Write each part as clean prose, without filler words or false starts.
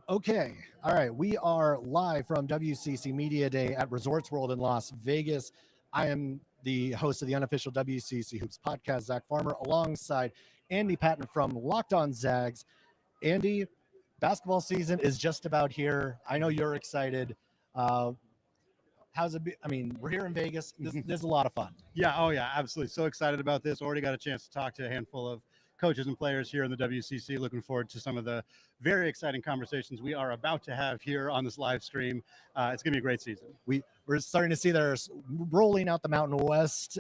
Okay. All right. We are live from WCC Media Day at Resorts World in Las Vegas. I am the host of the Unofficial WCC Hoops podcast, Zach Farmer, alongside Andy Patton from LockedOn Zags. Andy, basketball season is just about here. I know you're excited. Uh, how's it? I mean, we're here in Vegas. This is a lot of fun. Yeah, oh yeah, absolutely. So excited about this. Already got a chance to talk to a handful of coaches and players here in the WCC. Looking forward to some of the very exciting conversations we are about to have here on this live stream. It's going to be a great season. We're starting to see there's rolling out the Mountain West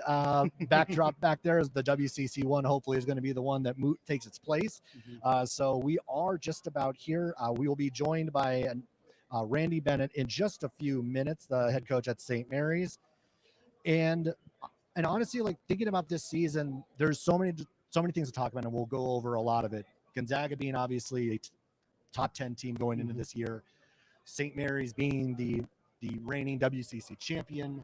backdrop back there. As the WCC one hopefully is going to be the one that takes its place. So we are just about here. We will be joined by Randy Bennett in just a few minutes, the head coach at St. Mary's. And honestly, like thinking about this season, there's so many things to talk about, and we'll go over a lot of it. Gonzaga being obviously a top 10 team going into this year. St. Mary's being the reigning WCC champion.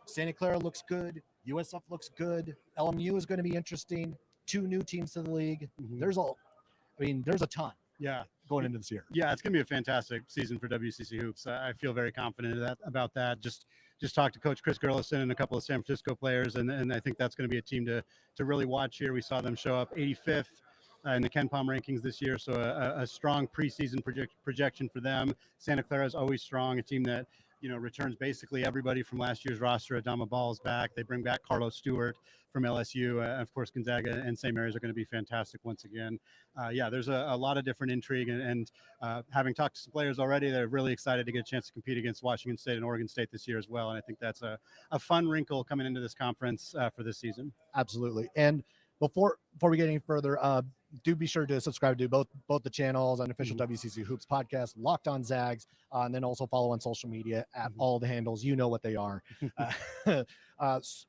Santa Clara looks good. USF looks good. LMU is going to be interesting. 2 new teams to the league. There's a ton. Yeah, going into this year. Yeah, it's going to be a fantastic season for WCC hoops. I feel very confident about that. Just talked to Coach Chris Gerlison and a couple of San Francisco players, and I think that's going to be a team to really watch here. We saw them show up 85th in the Ken Palm rankings this year, so a strong preseason projection for them. Santa Clara is always strong, a team that returns basically everybody from last year's roster. Adama Ball's back. They bring back Carlos Stewart from LSU. Of course, Gonzaga and St. Mary's are going to be fantastic once again. Yeah, there's a lot of different intrigue, and having talked to some players already, they're really excited to get a chance to compete against Washington State and Oregon State this year as well. And I think that's a fun wrinkle coming into this conference for this season. Absolutely. And before we get any further, do be sure to subscribe to both the channels, Unofficial WCC Hoops Podcast, Locked On Zags, and then also follow on social media at all the handles. You know what they are. But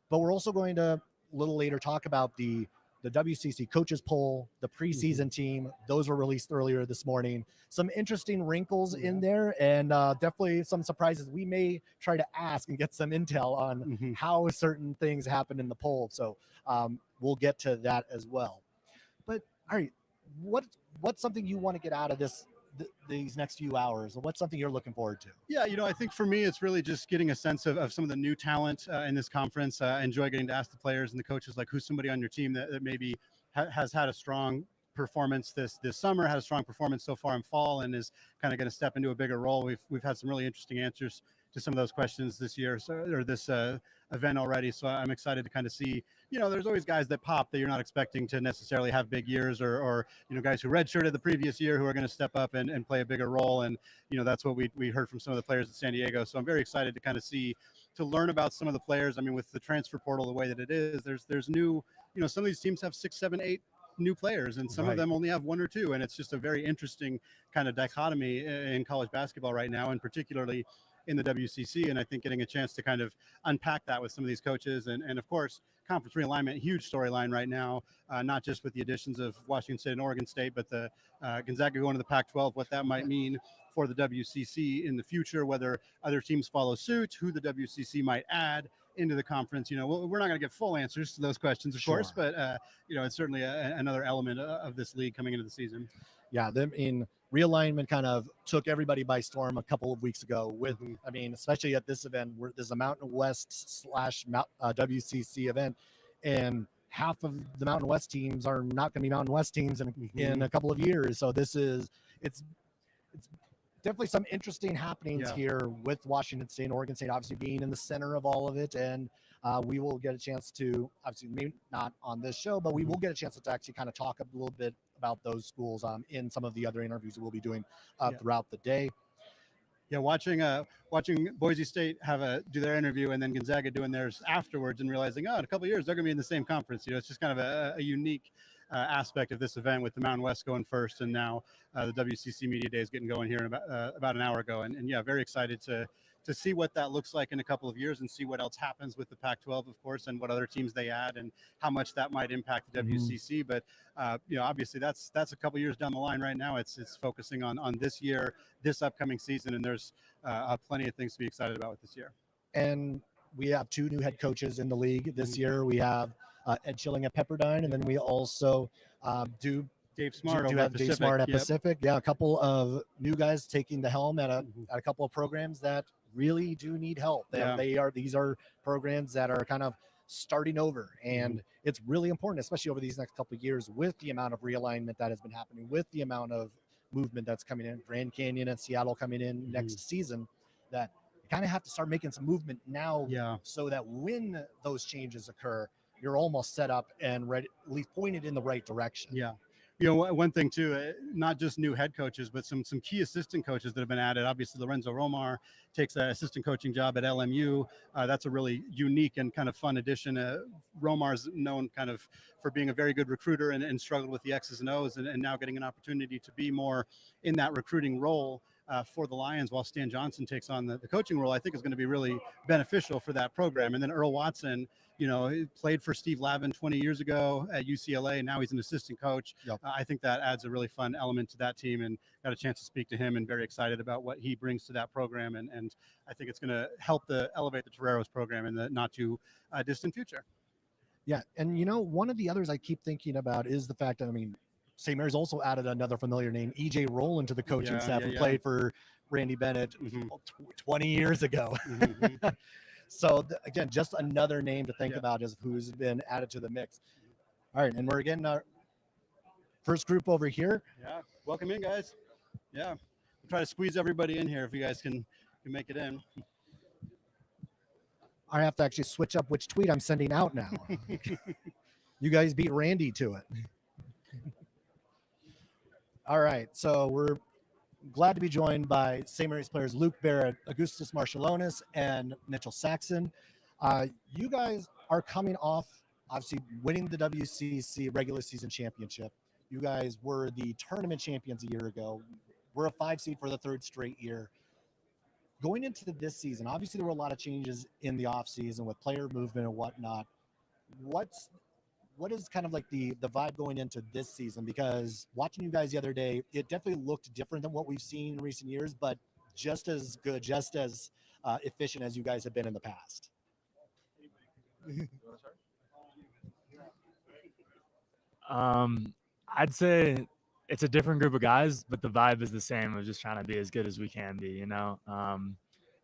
we're also going to, a little later, talk about the WCC coaches poll, the preseason team. Those were released earlier this morning. Some interesting wrinkles in there, and definitely some surprises. We may try to ask and get some intel on how certain things happen in the poll. So we'll get to that as well. But all right, what's something you want to get out of these next few hours? What's something you're looking forward to? Yeah, I think for me, it's really just getting a sense of some of the new talent in this conference. Enjoy getting to ask the players and the coaches, like, who's somebody on your team that maybe has had a strong performance this summer, had a strong performance so far in fall, and is kind of going to step into a bigger role. We've had some really interesting answers to some of those questions this year, or this event already. So I'm excited to kind of see, there's always guys that pop that you're not expecting to necessarily have big years, or guys who redshirted the previous year who are going to step up and play a bigger role. And, that's what we heard from some of the players at San Diego. So I'm very excited to kind of to learn about some of the players. I mean, with the transfer portal the way that it is, there's new, some of these teams have 6, 7, 8 new players, and some of them only have 1 or 2. And it's just a very interesting kind of dichotomy in college basketball right now, and particularly in the WCC. And I think getting a chance to kind of unpack that with some of these coaches, and of course, conference realignment, huge storyline right now, not just with the additions of Washington State and Oregon State, but the Gonzaga going to the Pac-12, what that might mean for the WCC in the future, whether other teams follow suit, who the WCC might add into the conference. We're not going to get full answers to those questions, of course, but it's certainly another element of this league coming into the season. Yeah, realignment kind of took everybody by storm a couple of weeks ago with, especially at this event where there's a Mountain West / WCC event, and half of the Mountain West teams are not going to be Mountain West teams in a couple of years. So it's definitely some interesting happenings here with Washington State and Oregon State obviously being in the center of all of it. And we will get a chance to, obviously maybe not on this show, but we will get a chance to actually kind of talk a little bit about those schools in some of the other interviews that we'll be doing throughout the day. Yeah, watching Boise State do their interview, and then Gonzaga doing theirs afterwards, and realizing, in a couple of years they're going to be in the same conference. It's just kind of a unique aspect of this event, with the Mountain West going first, and now the WCC Media Day is getting going here in about an hour ago. And yeah, very excited to see what that looks like in a couple of years, and see what else happens with the Pac-12, of course, and what other teams they add, and how much that might impact the WCC. But obviously that's a couple of years down the line. Right now, it's focusing on this year, this upcoming season, and there's plenty of things to be excited about with this year. And we have 2 new head coaches in the league this year. We have Ed Schilling at Pepperdine, and then we also do Dave Smart do over have at Dave Pacific. Smart at Yep. Pacific. Yeah, a couple of new guys taking the helm at a couple of programs that really do need help. These are programs that are kind of starting over, and it's really important, especially over these next couple of years, with the amount of realignment that has been happening, with the amount of movement that's coming in, Grand Canyon and Seattle coming in next season, that you kind of have to start making some movement now, so that when those changes occur, you're almost set up and ready, at least pointed in the right direction. Yeah. You know, one thing too, not just new head coaches, but some key assistant coaches that have been added. Obviously, Lorenzo Romar takes an assistant coaching job at LMU. That's a really unique and kind of fun addition. Romar's known kind of for being a very good recruiter and struggled with the X's and O's, and now getting an opportunity to be more in that recruiting role for the Lions, while Stan Johnson takes on the coaching role, I think is going to be really beneficial for that program. And then Earl Watson, you know, he played for Steve Lavin 20 years ago at UCLA, and now he's an assistant coach. I think that adds a really fun element to that team, and got a chance to speak to him, and very excited about what he brings to that program. And I think it's going to help elevate the Toreros program in the not too distant future. Yeah. And, you know, one of the others I keep thinking about is the fact that, I mean, St. Mary's also added another familiar name, EJ Rowland, to the coaching staff, who played for Randy Bennett 20 years ago. So again, just another name to think about as who's been added to the mix. All right, and we're getting our first group over here. Yeah, welcome in, guys. Yeah, we'll try to squeeze everybody in here if you guys can make it in. I have to actually switch up which tweet I'm sending out now. You guys beat Randy to it. All right, so we're glad to be joined by St. Mary's players Luke Barrett, Augustas Marciulionis, and Mitchell Saxen. You guys are coming off, obviously, winning the WCC regular season championship. You guys were the tournament champions a year ago. We're a 5 seed for the 3rd straight year. Going into this season, obviously there were a lot of changes in the offseason with player movement and whatnot. What is kind of like the vibe going into this season? Because watching you guys the other day, it definitely looked different than what we've seen in recent years, but just as good, just as efficient as you guys have been in the past. I'd say it's a different group of guys, but the vibe is the same of just trying to be as good as we can be, you know?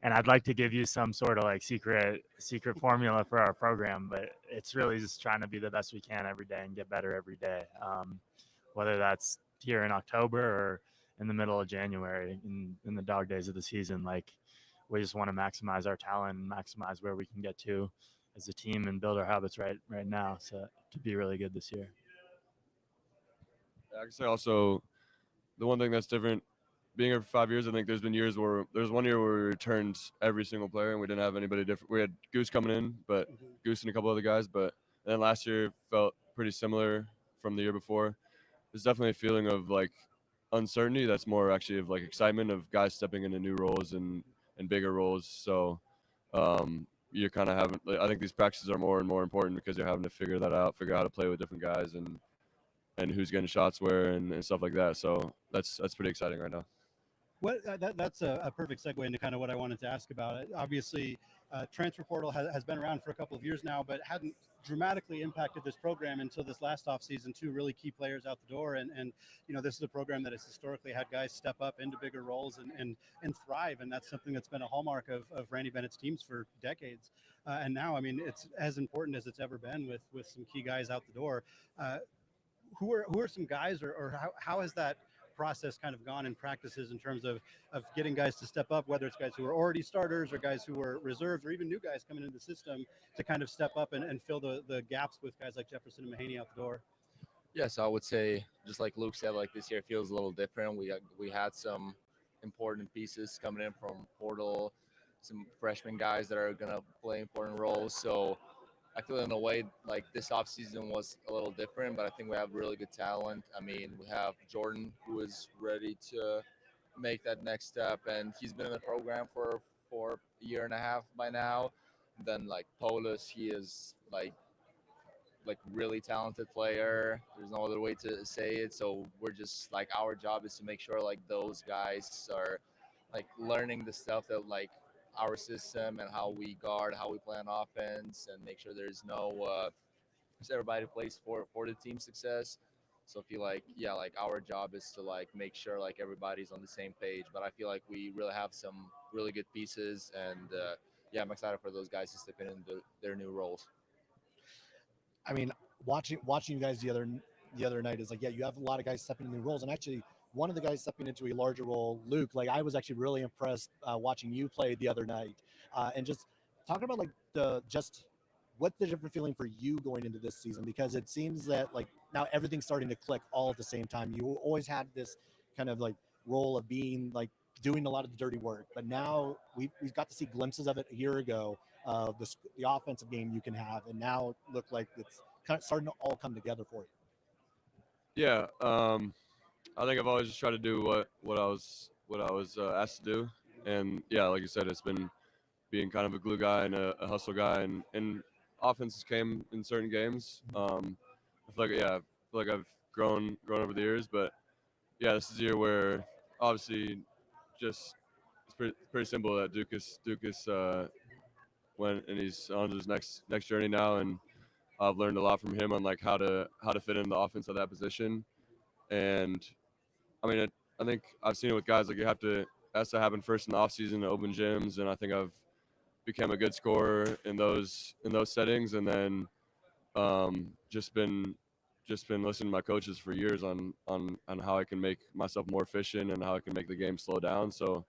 And I'd like to give you some sort of like secret formula for our program, but it's really just trying to be the best we can every day and get better every day. Whether that's here in October or in the middle of January in the dog days of the season, like we just want to maximize our talent and maximize where we can get to as a team and build our habits right now. So to be really good this year. I can say also the one thing that's different being here for 5 years, I think there's been years where there's 1 year where we returned every single player and we didn't have anybody different. We had Goose coming in, but Goose and a couple other guys, but then last year felt pretty similar from the year before. There's definitely a feeling of like uncertainty that's more actually of like excitement of guys stepping into new roles and bigger roles. So you're kind of having, like, I think these practices are more and more important because you're having to figure that out, figure out how to play with different guys and who's getting shots where and stuff like that. So that's pretty exciting right now. That's a perfect segue into kind of what I wanted to ask about. Obviously, transfer portal has been around for a couple of years now, but hadn't dramatically impacted this program until this last offseason. 2 really key players out the door, and you know, this is a program that has historically had guys step up into bigger roles and thrive, and that's something that's been a hallmark of Randy Bennett's teams for decades. And now, I mean, it's as important as it's ever been with some key guys out the door. Who are some guys, or how has that process kind of gone in practices in terms of getting guys to step up, whether it's guys who are already starters or guys who are reserves or even new guys coming into the system to kind of step up and fill the gaps with guys like Jefferson and Mahaney out the door? Yes, I would say, just like Luke said, like this year feels a little different. We had some important pieces coming in from portal, some freshman guys that are going to play important roles. So I feel in a way like this offseason was a little different, but I think we have really good talent. I mean, we have Jordan, who is ready to make that next step, and he's been in the program for a year and a half by now. Then like Polis, he is like really talented player. There's no other way to say it. So we're just like, our job is to make sure like those guys are like learning the stuff that like our system and how we guard, how we play on offense, and make sure there's no everybody plays for the team's success. So I feel like, yeah, like our job is to like make sure like everybody's on the same page. But I feel like we really have some really good pieces, and yeah, I'm excited for those guys to step in their new roles. I mean, watching you guys the other night is like, yeah, you have a lot of guys stepping into new roles, and actually one of the guys stepping into a larger role, Luke. Like I was actually really impressed watching you play the other night, and just talking about like the just what's the different feeling for you going into this season, because it seems that like now everything's starting to click all at the same time. You always had this kind of like role of being like doing a lot of the dirty work, but now we've got to see glimpses of it a year ago, the offensive game you can have, and now look like it's kind of starting to all come together for you. Yeah, I think I've always just tried to do what I was asked to do, and yeah, like you said, it's been being kind of a glue guy and a hustle guy, and offenses came in certain games. I feel like I feel like I've grown over the years, but yeah, this is a year where obviously just it's pretty simple that Dukas went and he's on to his next journey now, and I've learned a lot from him on like how to fit in the offense at that position. And I mean, I think I've seen it with guys like it has to happen first in the off season to open gyms, and I think I've become a good scorer in those settings, and then just been listening to my coaches for years on how I can make myself more efficient and how I can make the game slow down. So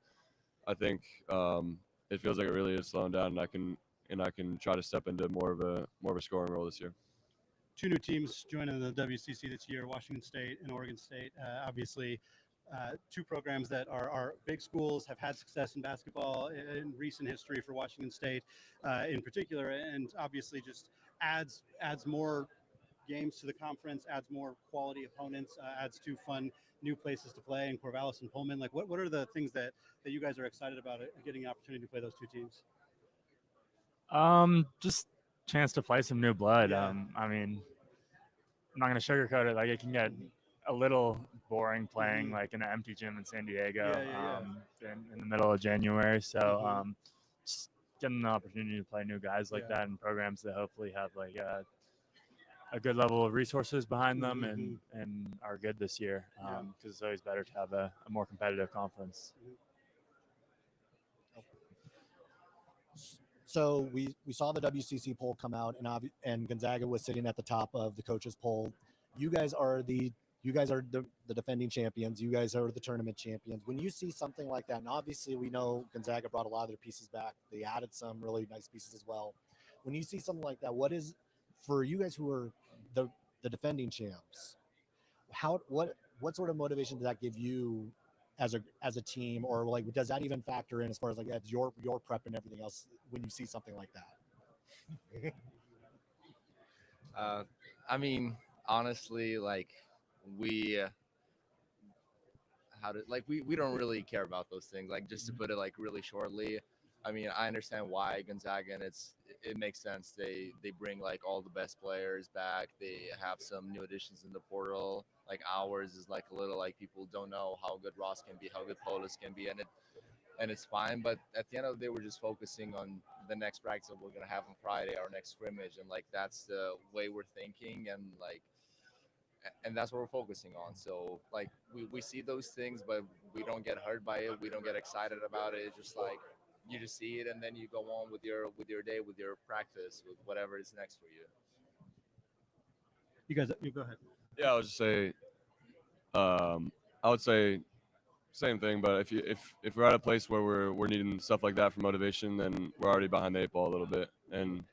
I think it feels like it really is slowing down, and I can try to step into more of a scoring role this year. Two new teams joining the WCC this year, Washington State and Oregon State. Obviously, two programs that are big schools, have had success in basketball in recent history for Washington State in particular, and obviously just adds more games to the conference, adds more quality opponents, adds two fun new places to play in Corvallis and Pullman. Like, what are the things that you guys are excited about getting the opportunity to play those two teams? Just chance to play some new blood. Yeah. I mean, I'm not gonna sugarcoat it. Like it can get a little boring playing like in an empty gym in San Diego in the middle of January. So just getting the opportunity to play new guys like that in programs that hopefully have like a good level of resources behind them and are good this year. Because it's always better to have a more competitive conference. So we saw the WCC poll come out, and Gonzaga was sitting at the top of the coaches poll. You guys are the defending champions. You guys are the tournament champions. When you see something like that, and obviously we know Gonzaga brought a lot of their pieces back. They added some really nice pieces as well. When you see something like that, what is for you guys who are the defending champs? What sort of motivation does that give you as a team, or like does that even factor in as far as like as your prep and everything else when you see something like that? I mean, honestly, like we we don't really care about those things. Like, just to put it like really shortly, I mean, I understand why Gonzaga, and it makes sense. They bring like all the best players back. They have some new additions in the portal. Like ours is like a little like people don't know how good Ross can be, how good Polis can be, and it's fine. But at the end of the day, we're just focusing on the next practice that we're gonna have on Friday, our next scrimmage, and like that's the way we're thinking, and that's what we're focusing on. So like we see those things, but we don't get hurt by it. We don't get excited about it. It's just like you just see it, and then you go on with your day, with your practice, with whatever is next for you. You guys, you go ahead. Yeah, I would just say, I would say same thing. But if we're at a place where we're needing stuff like that for motivation, then we're already behind the eight ball a little bit. And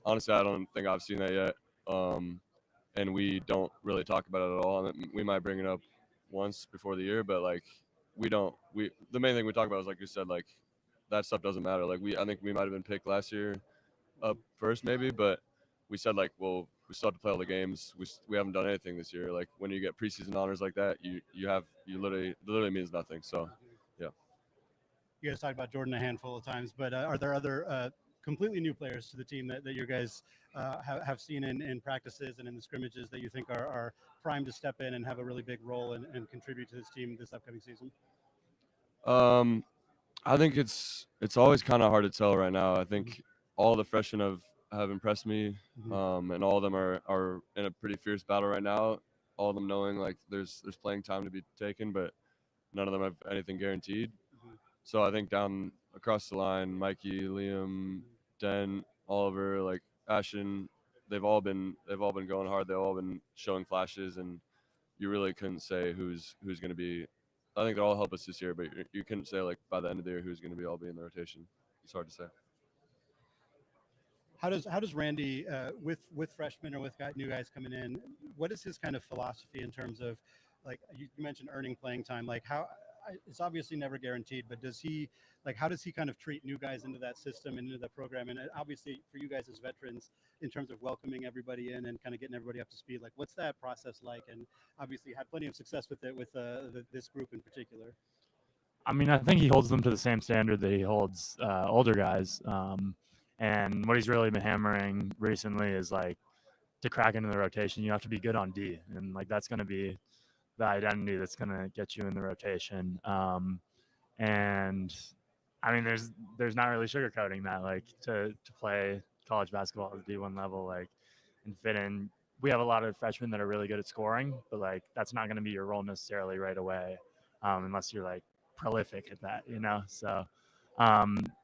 honestly, I don't think I've seen that yet. And we don't really talk about it at all. And we might bring it up once before the year, but like the main thing we talk about is, like you said, like that stuff doesn't matter. Like I think we might have been picked last year up first maybe, but we said like, well, we still have to play all the games. We haven't done anything this year. Like when you get preseason honors like that, you literally means nothing. So yeah. You guys talked about Jordan a handful of times, but are there other completely new players to the team that you guys have seen in practices and in the scrimmages that you think are primed to step in and have a really big role and contribute to this team this upcoming season? I think it's always kind of hard to tell right now. I think all the freshmen have impressed me, and all of them are in a pretty fierce battle right now. all of them knowing like there's playing time to be taken, but none of them have anything guaranteed. So I think down across the line, Mikey, Liam, Den, Oliver, like Ashton, they've all been going hard. They've all been showing flashes, and you really couldn't say who's going to be. I think they'll all help us this year, but you couldn't say like by the end of the year who's going to be in the rotation. It's hard to say. How does Randy with freshmen or with new guys coming in? What is his kind of philosophy in terms of, like you mentioned, earning playing time? Like it's obviously never guaranteed, but how does he kind of treat new guys into that system and into the program? And obviously for you guys as veterans, in terms of welcoming everybody in and kind of getting everybody up to speed, like what's that process like? And obviously had plenty of success with it with this group in particular. I mean, I think he holds them to the same standard that he holds older guys. And what he's really been hammering recently is like to crack into the rotation, you have to be good on D, and like that's going to be the identity that's going to get you in the rotation. And I mean, there's not really sugarcoating that. Like to play college basketball at the D1 level, like and fit in. We have a lot of freshmen that are really good at scoring, but like that's not going to be your role necessarily right away, unless you're like prolific at that, you know. So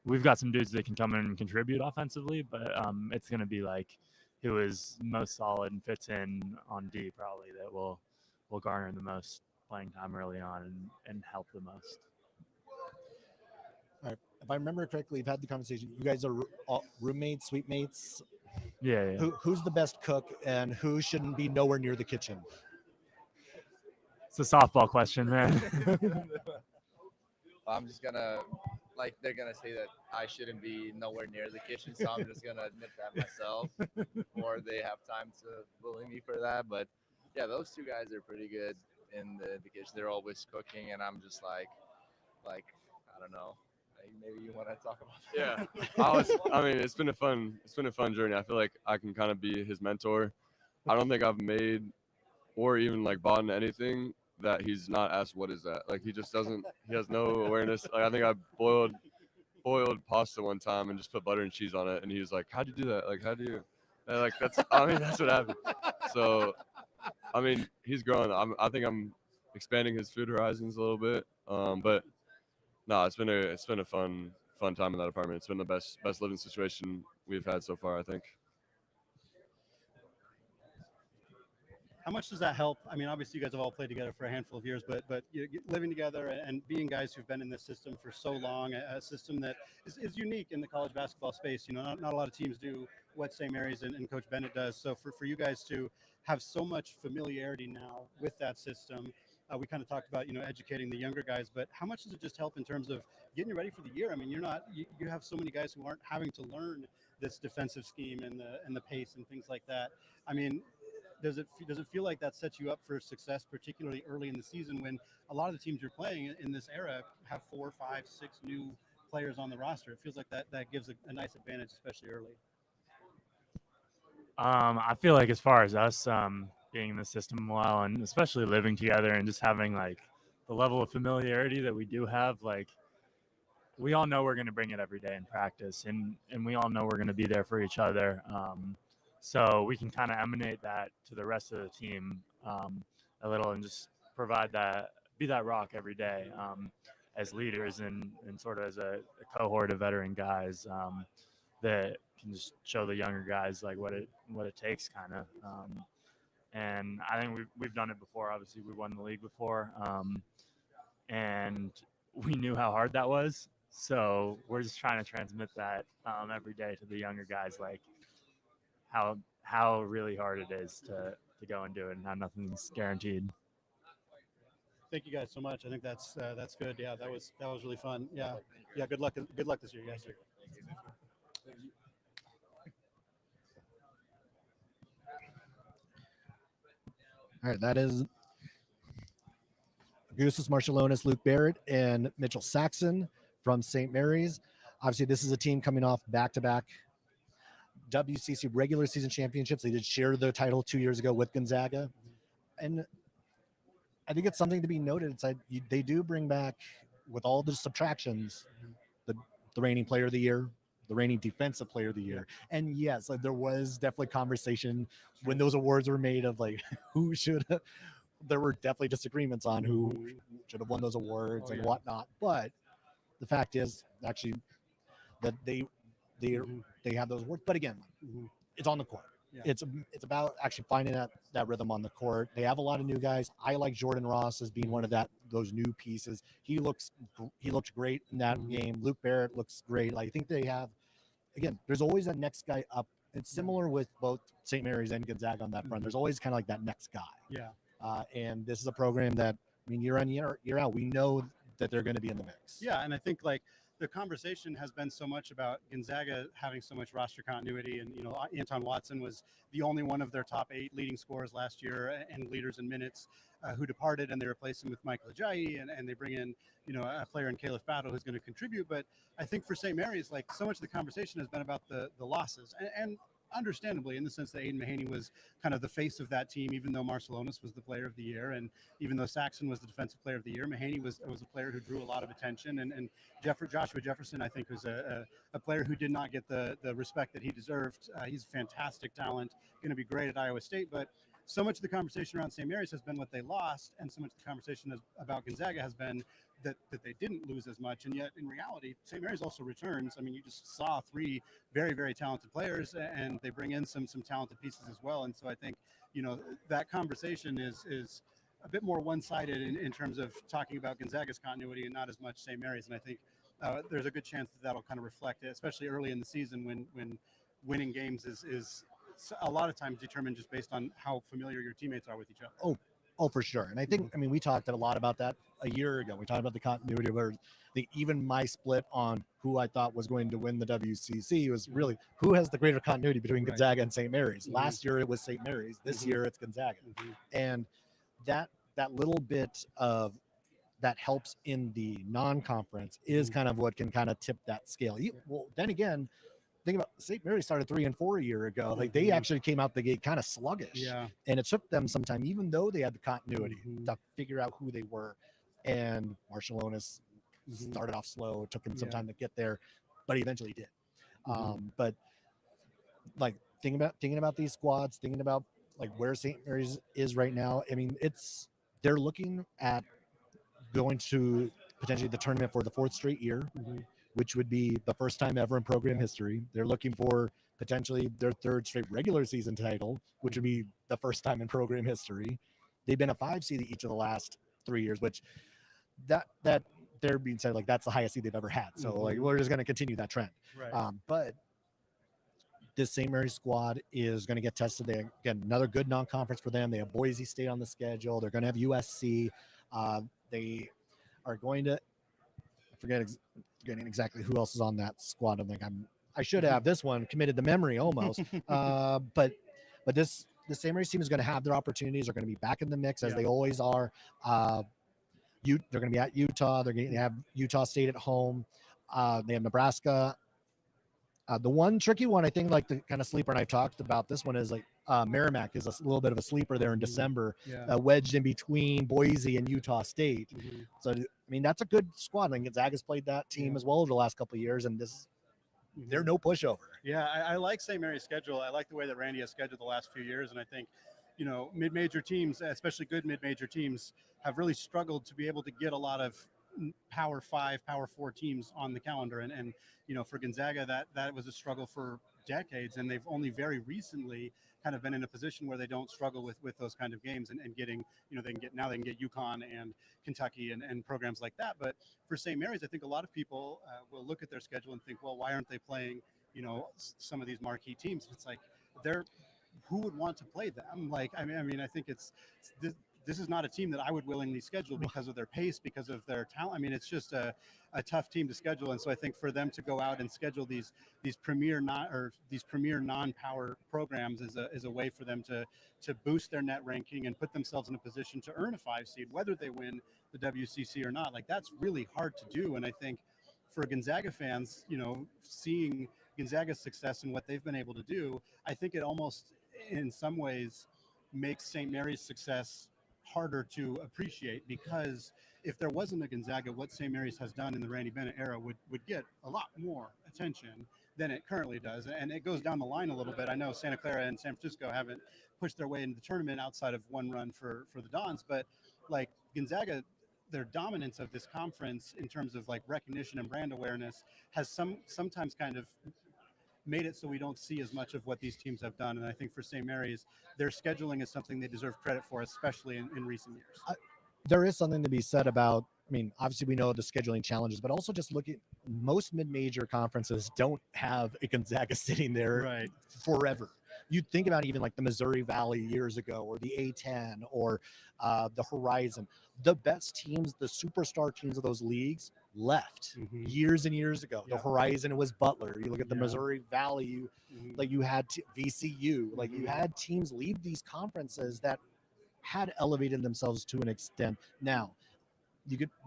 we've got some dudes that can come in and contribute offensively, but it's going to be like who is most solid and fits in on D probably that will garner the most playing time early on and help the most. All right. If I remember correctly, you've had the conversation. You guys are roommates, suite mates. Yeah. Who's the best cook and who shouldn't be nowhere near the kitchen? It's a softball question, man. I'm just gonna, like, they're gonna say that I shouldn't be nowhere near the kitchen, so I'm just gonna admit that myself before they have time to bully me for that. But yeah, those two guys are pretty good in the kitchen. They're always cooking, and I'm just like I don't know. Maybe you want to talk about that? Yeah, I mean, it's been a fun journey. I feel like I can kind of be his mentor. I don't think I've made or even like bought into anything that he's not asked what is that. Like he just doesn't. He has no awareness. Like I think I boiled pasta one time and just put butter and cheese on it, and he was like, "How'd you do that? Like how do you?" And like that's. I mean, that's what happened. So, I mean, he's growing. I think I'm expanding his food horizons a little bit. But no, it's been a fun time in that apartment. It's been the best living situation we've had so far, I think. How much does that help? I mean, obviously you guys have all played together for a handful of years, but living together and being guys who've been in this system for so long, a system that is unique in the college basketball space. You know, not a lot of teams do what St. Mary's and Coach Bennett does. So for you guys to have so much familiarity now with that system, we kind of talked about, educating the younger guys, but how much does it just help in terms of getting you ready for the year? I mean, you have so many guys who aren't having to learn this defensive scheme and the pace and things like that. I mean, does it feel like that sets you up for success, particularly early in the season when a lot of the teams you're playing in this era have 4, 5, 6 new players on the roster? It feels like that gives a nice advantage, especially early. I feel like as far as us being in the system a while and especially living together and just having like the level of familiarity that we do have, like we all know we're going to bring it every day in practice, and we all know we're going to be there for each other. So we can kind of emanate that to the rest of the team a little and just be that rock every day as leaders and sort of as a cohort of veteran guys that can just show the younger guys like what it takes kind of. And I think we've done it before. Obviously, we won the league before, and we knew how hard that was. So we're just trying to transmit that every day to the younger guys, like how really hard it is to go and do it, and how nothing's guaranteed. Thank you guys so much. I think that's good. Yeah, that was really fun. Yeah. Good luck this year. Yes, sir. All right, that is Augustas, Marciulionis, Luke Barrett, and Mitchell Saxen from St. Mary's. Obviously, this is a team coming off back-to-back WCC regular season championships. They did share the title 2 years ago with Gonzaga. And I think it's something to be noted. It's like they do bring back, with all the subtractions, the reigning player of the year, the reigning defensive player of the year. And yes, like there was definitely conversation when those awards were made of like who should have. There were definitely disagreements on who should have won those awards and whatnot. But the fact is actually that they have those awards. But again, it's on the court. It's about actually finding that rhythm on the court. They have a lot of new guys. I like Jordan Ross as being one of those new pieces. He looked great in that game. Luke Barrett looks great. I think they have, again, there's always that next guy up. It's similar with both St. Mary's and Gonzaga on that front. There's always kind of like that next guy. Yeah. And this is a program that, I mean, year in, year out, we know that they're going to be in the mix. Yeah, and I think like the conversation has been so much about Gonzaga having so much roster continuity, and Anton Watson was the only one of their top 8 leading scorers last year and leaders in minutes who departed, and they replaced him with Michael Ajayi, and they bring in a player in Caliph Battle who's going to contribute. But I think for St. Mary's, like so much of the conversation has been about the losses, and understandably, in the sense that Aiden Mahaney was kind of the face of that team, even though Marciulionis was the player of the year, and even though Saxen was the defensive player of the year, Mahaney was a player who drew a lot of attention, and Joshua Jefferson, I think, was a player who did not get the respect that he deserved. He's a fantastic talent, going to be great at Iowa State, but so much of the conversation around St. Mary's has been what they lost, and so much of the conversation about Gonzaga has been that they didn't lose as much. And yet, in reality, St. Mary's also returns. I mean, you just saw 3 very, very talented players, and they bring in some talented pieces as well. And so I think, that conversation is a bit more one-sided in terms of talking about Gonzaga's continuity and not as much St. Mary's. And I think there's a good chance that that'll kind of reflect it, especially early in the season when winning games is a lot of times determined just based on how familiar your teammates are with each other. Oh, for sure. And I think, I mean, we talked a lot about that a year ago. We talked about the continuity where I think even my split on who I thought was going to win the WCC was really who has the greater continuity between Gonzaga and St. Mary's. Last year it was St. Mary's. This year it's Gonzaga. And that little bit of that helps in the non-conference is kind of what can kind of tip that scale. Well, then again, think about St. Mary's started 3-4 a year ago. Like they actually came out the gate kind of sluggish, and it took them some time, even though they had the continuity, to figure out who they were. And Marciulionis started off slow. It took him some time to get there, but he eventually did. But like thinking about these squads, thinking about like where St. Mary's is right now. I mean, they're looking at going to potentially the tournament for the 4th straight year. Which would be the first time ever in program history. They're looking for potentially their 3rd straight regular season title, which would be the first time in program history. They've been a 5 seed each of the last 3 years, which that they're being said like that's the highest seed they've ever had. So like we're just going to continue that trend. Right. But this St. Mary's squad is going to get tested. They again another good non-conference for them. They have Boise State on the schedule. They're going to have USC. They are going to forgetting exactly who else is on that squad. I should have this one committed to memory almost. But this St. Mary's team is going to have their opportunities. They're going to be back in the mix as they always are. They're going to be at Utah. They're going to have Utah State at home. They have Nebraska. The one tricky one, I think, like the kind of sleeper, and I've talked about this one, is like Merrimack is a little bit of a sleeper there in December, wedged in between Boise and Utah State. So, I mean, that's a good squad. Like Zaga's played that team as well over the last couple of years, and they're no pushover. Yeah, I like St. Mary's schedule. I like the way that Randy has scheduled the last few years, and I think, mid-major teams, especially good mid-major teams, have really struggled to be able to get a lot of Power 5, Power 4 teams on the calendar, and for Gonzaga that was a struggle for decades, and they've only very recently kind of been in a position where they don't struggle with those kind of games and getting they can get UConn and Kentucky and programs like that. But for St. Mary's, I think a lot of people will look at their schedule and think, well, why aren't they playing some of these marquee teams? It's like who would want to play them? Like I mean I think it's this is not a team that I would willingly schedule because of their pace, because of their talent. I mean, it's just a tough team to schedule. And so I think for them to go out and schedule these premier non-power programs is a way for them to boost their net ranking and put themselves in a position to earn a 5 seed, whether they win the WCC or not. Like that's really hard to do. And I think for Gonzaga fans, seeing Gonzaga's success and what they've been able to do, I think it almost in some ways makes St. Mary's success harder to appreciate, because if there wasn't a Gonzaga, what St. Mary's has done in the Randy Bennett era would get a lot more attention than it currently does. And it goes down the line a little bit. I know Santa Clara and San Francisco haven't pushed their way into the tournament outside of one run for the Dons, but like Gonzaga, their dominance of this conference in terms of like recognition and brand awareness has sometimes kind of made it so we don't see as much of what these teams have done. And I think for St. Mary's, their scheduling is something they deserve credit for, especially in recent years. There is something to be said about, I mean, obviously we know the scheduling challenges, but also just look at most mid-major conferences don't have a Gonzaga sitting there forever. You think about even like the Missouri Valley years ago, or the A10, or the Horizon. The best teams, the superstar teams of those leagues left years and years ago. The Horizon, it was Butler. You look at the Missouri Valley, like you had VCU, like you had teams leave these conferences that had elevated themselves to an extent. Now,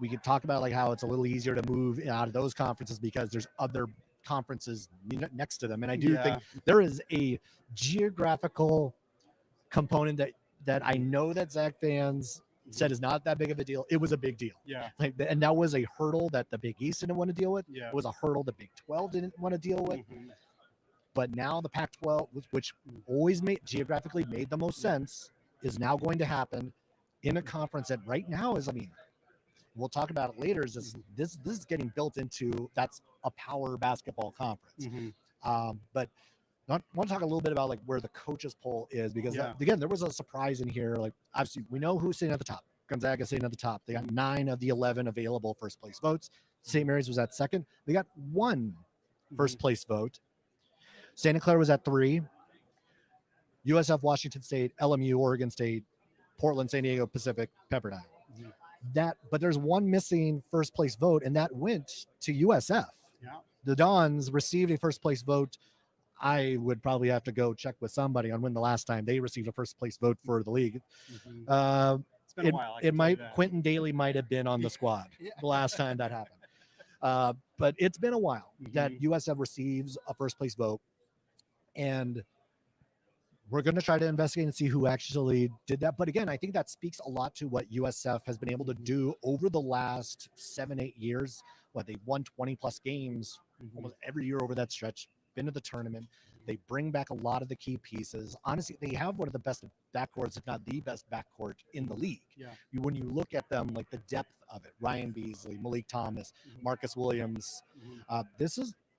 we could talk about like how it's a little easier to move out of those conferences because there's other conferences next to them, and I do think there is a geographical component that I know that Zach fans said is not that big of a deal. It was a big deal. Like, and that was a hurdle that the Big East didn't want to deal with. It was a hurdle the Big 12 didn't want to deal with. But now the Pac-12, which always geographically made the most sense, is now going to happen in a conference that right now is, I mean, we'll talk about it later, is this is getting built into, that's a power basketball conference. But I want to talk a little bit about like where the coaches poll is, because again, there was a surprise in here. Like obviously we know who's sitting at the top. Gonzaga sitting at the top. They got 9 of the 11 available first place votes. St. Mary's was at second. They got 1 first place vote. Santa Clara was at 3. USF, Washington State, LMU, Oregon State, Portland, San Diego Pacific, Pepperdine. But there's 1 missing first place vote, and that went to USF. The Dons received a first place vote. I would probably have to go check with somebody on when the last time they received a first place vote for the league. It's been a while. It might, Quentin Daly might have been on the squad the last time that happened. But it's been a while that USF receives a first place vote, and we're going to try to investigate and see who actually did that. But again, I think that speaks a lot to what USF has been able to do over the last 7-8 years. They won 20 plus games almost every year over that stretch, been to the tournament. They bring back a lot of the key pieces. Honestly, they have one of the best backcourts, if not the best backcourt in the league. When you look at them, like the depth of it, Ryan Beasley, Malik Thomas, Marcus Williams,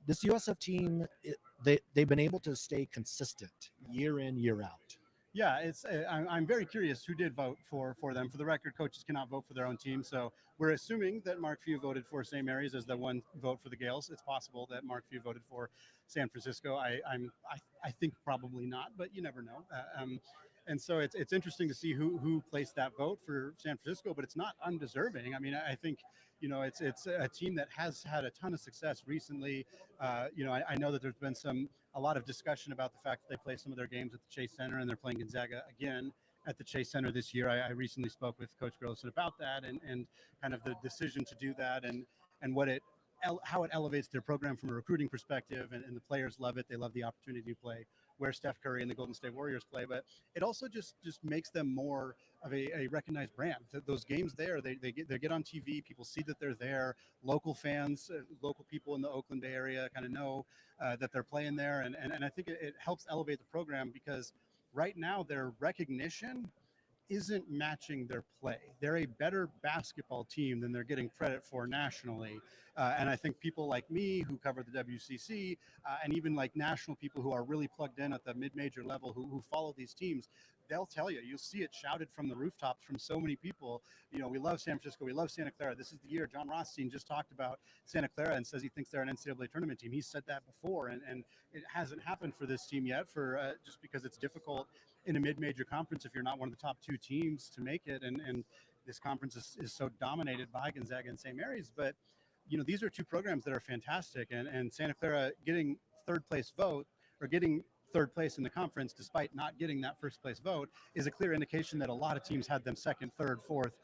this USF team, they've been able to stay consistent year in, year out. I'm very curious who did vote for them. For the record, coaches cannot vote for their own team, so we're assuming that Mark Few voted for St. Mary's as the one vote for the Gales. It's possible that Mark Few voted for San Francisco. I think probably not, but you never know. And so it's interesting to see who placed that vote for San Francisco, but it's not undeserving. I mean, I think, it's a team that has had a ton of success recently. I know that there's been a lot of discussion about the fact that they play some of their games at the Chase Center, and they're playing Gonzaga again at the Chase Center this year. I recently spoke with Coach Grossen about that and kind of the decision to do that and how it elevates their program from a recruiting perspective, and the players love it. They love the opportunity to play where Steph Curry and the Golden State Warriors play, but it also just makes them more of a recognized brand. Those games they get on TV, people see that they're there, local fans, local people in the Oakland Bay area kind of know that they're playing there, and I think it helps elevate the program, because right now their recognition isn't matching their play. They're a better basketball team than they're getting credit for nationally. And I think people like me who cover the WCC and even like national people who are really plugged in at the mid-major level who follow these teams, they'll tell you'll see it shouted from the rooftops from so many people. We love San Francisco. We love Santa Clara. This is the year. John Rothstein just talked about Santa Clara and says he thinks they're an NCAA tournament team. He's said that before, and it hasn't happened for this team yet just because it's difficult in a mid-major conference if you're not one of the top 2 teams to make it. And this conference is so dominated by Gonzaga and St. Mary's. But, these are 2 programs that are fantastic. And Santa Clara getting third place vote, or getting third place in the conference despite not getting that first place vote, is a clear indication that a lot of teams had them second, third, fourth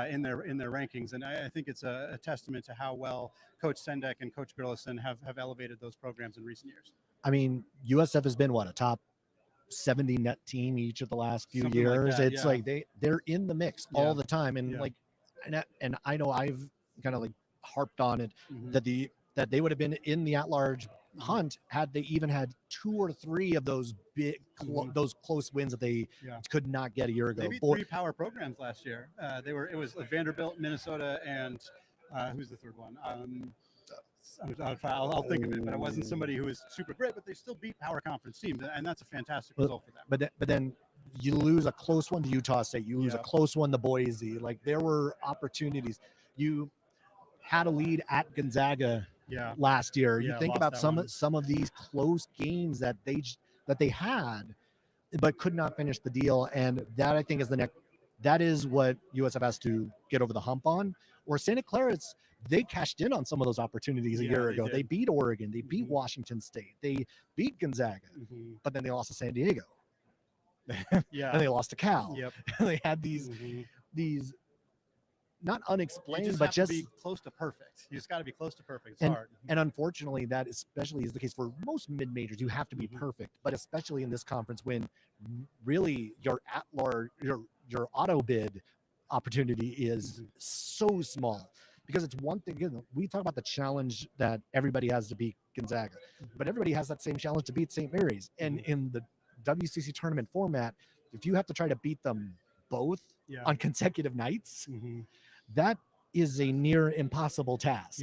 in their rankings. And I think it's a testament to how well Coach Sendek and Coach Gerlison have elevated those programs in recent years. I mean, USF has been a top 70 net team each of the last few Something years. like that, it's like they're in the mix all the time, and and I know I've kind of like harped on it that they would have been in the at-large hunt had they even had 2 or 3 of those big, those close wins that they could not get a year ago. They beat 3 power programs last year. It was Vanderbilt, Minnesota, and who's the third one? I'll think of it, but it wasn't somebody who was super great, but they still beat power conference teams, and that's a fantastic result for them. But then you lose a close one to Utah State. You lose a close one to Boise. Like, there were opportunities. You had a lead at Gonzaga last year. You think about some of these close games that they had, but could not finish the deal. And that, I think, is that is what USF has to get over the hump on. Or Santa Clara, they cashed in on some of those opportunities a year ago. They beat Oregon. They beat Washington State. They beat Gonzaga. But then they lost to San Diego. And they lost to Cal. They had these not unexplained, but just be close to perfect. You just got to be close to perfect. It's hard. And unfortunately, that especially is the case for most mid-majors. You have to be perfect, but especially in this conference, when really your auto bid opportunity is so small. Because it's one thing, you know, we talk about the challenge that everybody has to beat Gonzaga, but everybody has that same challenge to beat St. Mary's. And in the WCC tournament format, if you have to try to beat them both on consecutive nights, that is a near impossible task.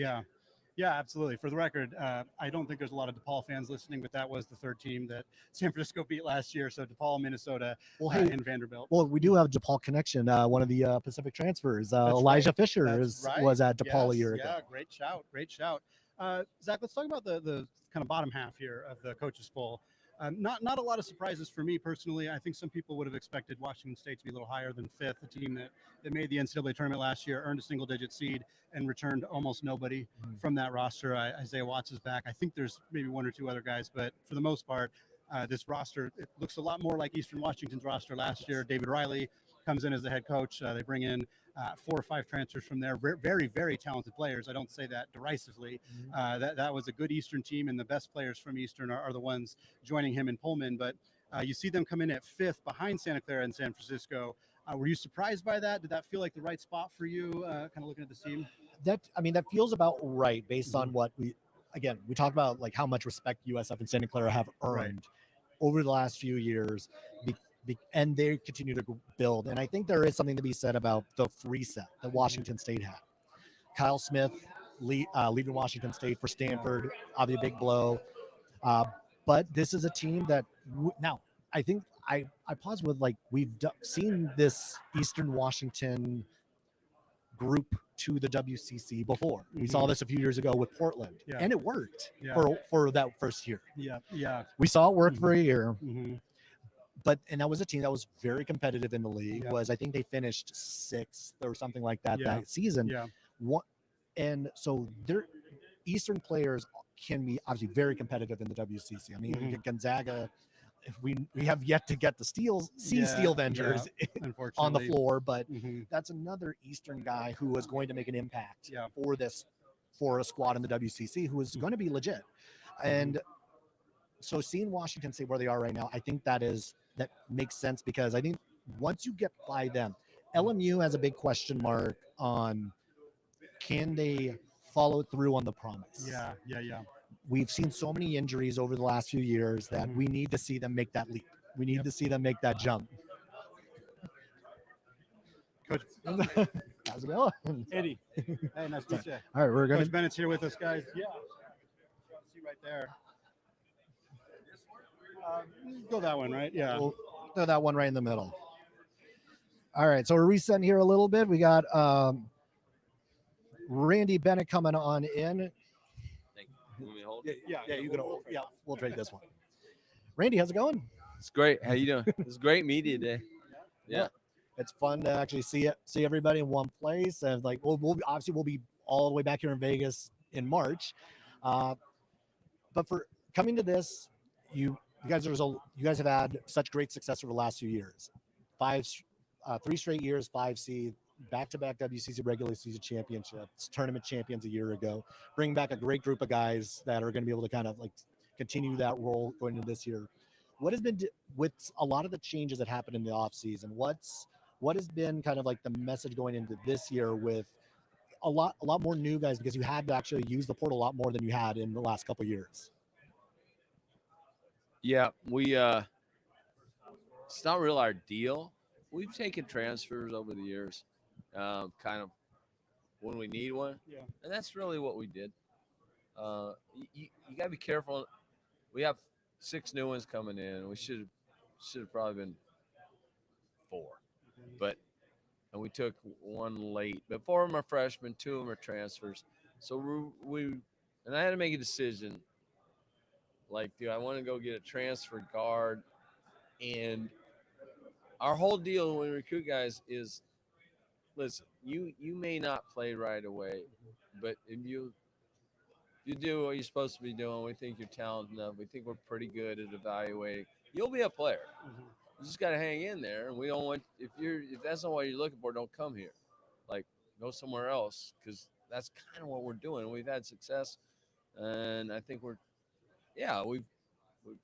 Yeah, absolutely. For the record, I don't think there's a lot of DePaul fans listening, but that was the 3rd team that San Francisco beat last year. So DePaul, Minnesota, and Vanderbilt. Well, we do have DePaul connection. One of the Pacific transfers, Elijah Fisher, was at DePaul a year ago. Yeah, great shout. Zach, let's talk about the kind of bottom half here of the coaches poll. Not a lot of surprises for me personally. I think some people would have expected Washington State to be a little higher than 5th, a team that made the NCAA tournament last year, earned a single-digit seed, and returned almost nobody from that roster. Isaiah Watts is back. I think there's maybe 1 or 2 other guys, but for the most part, this roster, it looks a lot more like Eastern Washington's roster last year. David Riley comes in as the head coach. They bring in 4 or 5 transfers from there. Very, very talented players. I don't say that derisively. That was a good Eastern team, and the best players from Eastern are the ones joining him in Pullman. But you see them come in at 5th behind Santa Clara and San Francisco. Were you surprised by that? Did that feel like the right spot for you, kind of looking at this team? That feels about right based on what we talked about, like how much respect USF and Santa Clara have earned over the last few years. And they continue to build. And I think there is something to be said about the reset that Washington State had. Kyle Smith leaving Washington State for Stanford, obviously a big blow. But this is a team that now I think I pause with, like, we've seen this Eastern Washington group to the WCC before. We saw this a few years ago with Portland, and it worked for that first year. We saw it work for a year. And that was a team that was very competitive in the league. I think they finished 6th or something like that season. And so their Eastern players can be obviously very competitive in the WCC. I mean, Gonzaga, we have yet to get the Steel Vengers on the floor, but that's another Eastern guy who is going to make an impact for a squad in the WCC who is going to be legit. And so seeing Washington State where they are right now, I think that makes sense, because I think once you get by them, LMU has a big question mark on, can they follow through on the promise? We've seen so many injuries over the last few years that we need to see them make that leap. We need to see them make that jump. Coach, how's it going? Eddie. Hey, nice to meet you. All right, we're going. Coach Bennett's here with us, guys. Yeah. See right there. Go that one, right? Yeah. We'll throw that one right in the middle. All right, so we're resetting here a little bit. We got Randy Bennett coming on in. Thank you. Want me to hold? Yeah, you can hold. Yeah, we'll trade this one. Randy, how's it going? It's great. How you doing? It's great media day. Yeah. It's fun to actually see everybody in one place. And like, we'll be all the way back here in Vegas in March. But for coming to this, you guys have had such great success over the last few years. 3 straight years, 5 seed, back-to-back WCC regular season championships, tournament champions a year ago. Bring back a great group of guys that are going to be able to kind of like continue that role going into this year. What has been with a lot of the changes that happened in the off season? What has been kind of like the message going into this year with a lot more new guys, because you had to actually use the portal a lot more than you had in the last couple of years? Yeah, we it's not real our deal. We've taken transfers over the years, kind of when we need one, Yeah. and that's really what we did. You got to be careful. We have 6 new ones coming in. We should have probably been 4, but and we took 1 late. But 4 of them are freshmen, 2 of them are transfers. So we and I had to make a decision. Like, do I want to go get a transfer guard? And our whole deal when we recruit guys is, listen, you may not play right away, but if you do what you're supposed to be doing, we think you're talented enough. We think we're pretty good at evaluating. You'll be a player. You just got to hang in there. And we don't want if that's not what you're looking for, don't come here. Like, go somewhere else, because that's kind of what we're doing. We've had success, and I think we've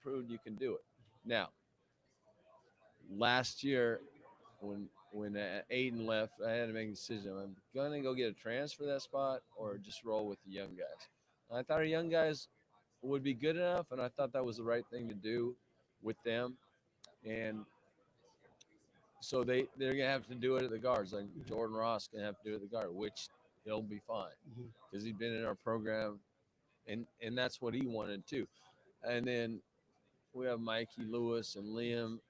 proved you can do it. Now, last year when Aiden left, I had to make a decision. I'm gonna go get a transfer that spot or just roll with the young guys. And I thought our young guys would be good enough, and I thought that was the right thing to do with them. And so they're gonna have to do it at the guards. Like Jordan Ross gonna have to do it at the guard, which he'll be fine because he's been in our program, and that's what he wanted too. And then we have Mikey Lewis and Liam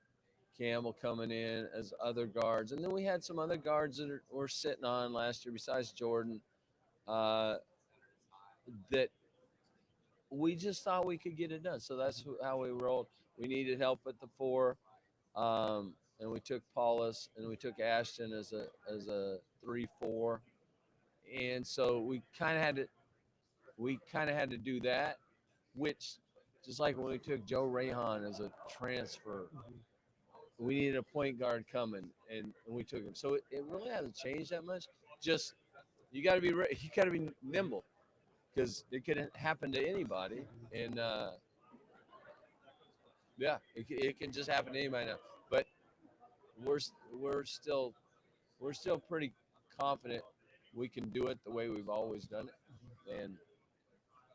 Campbell coming in as other guards, and then we had some other guards that were sitting on last year besides Jordan, that we just thought we could get it done. So that's how we rolled. We needed help at the 4, and we took Paulus and we took Ashton as a 3-4, and so we kind of had to do that, which just like when we took Joe Rayhan as a transfer. We needed a point guard coming, and we took him. So it really hasn't changed that much. Just you got to be nimble, because it could happen to anybody, and it can just happen to anybody now. But we're still pretty confident we can do it the way we've always done it, and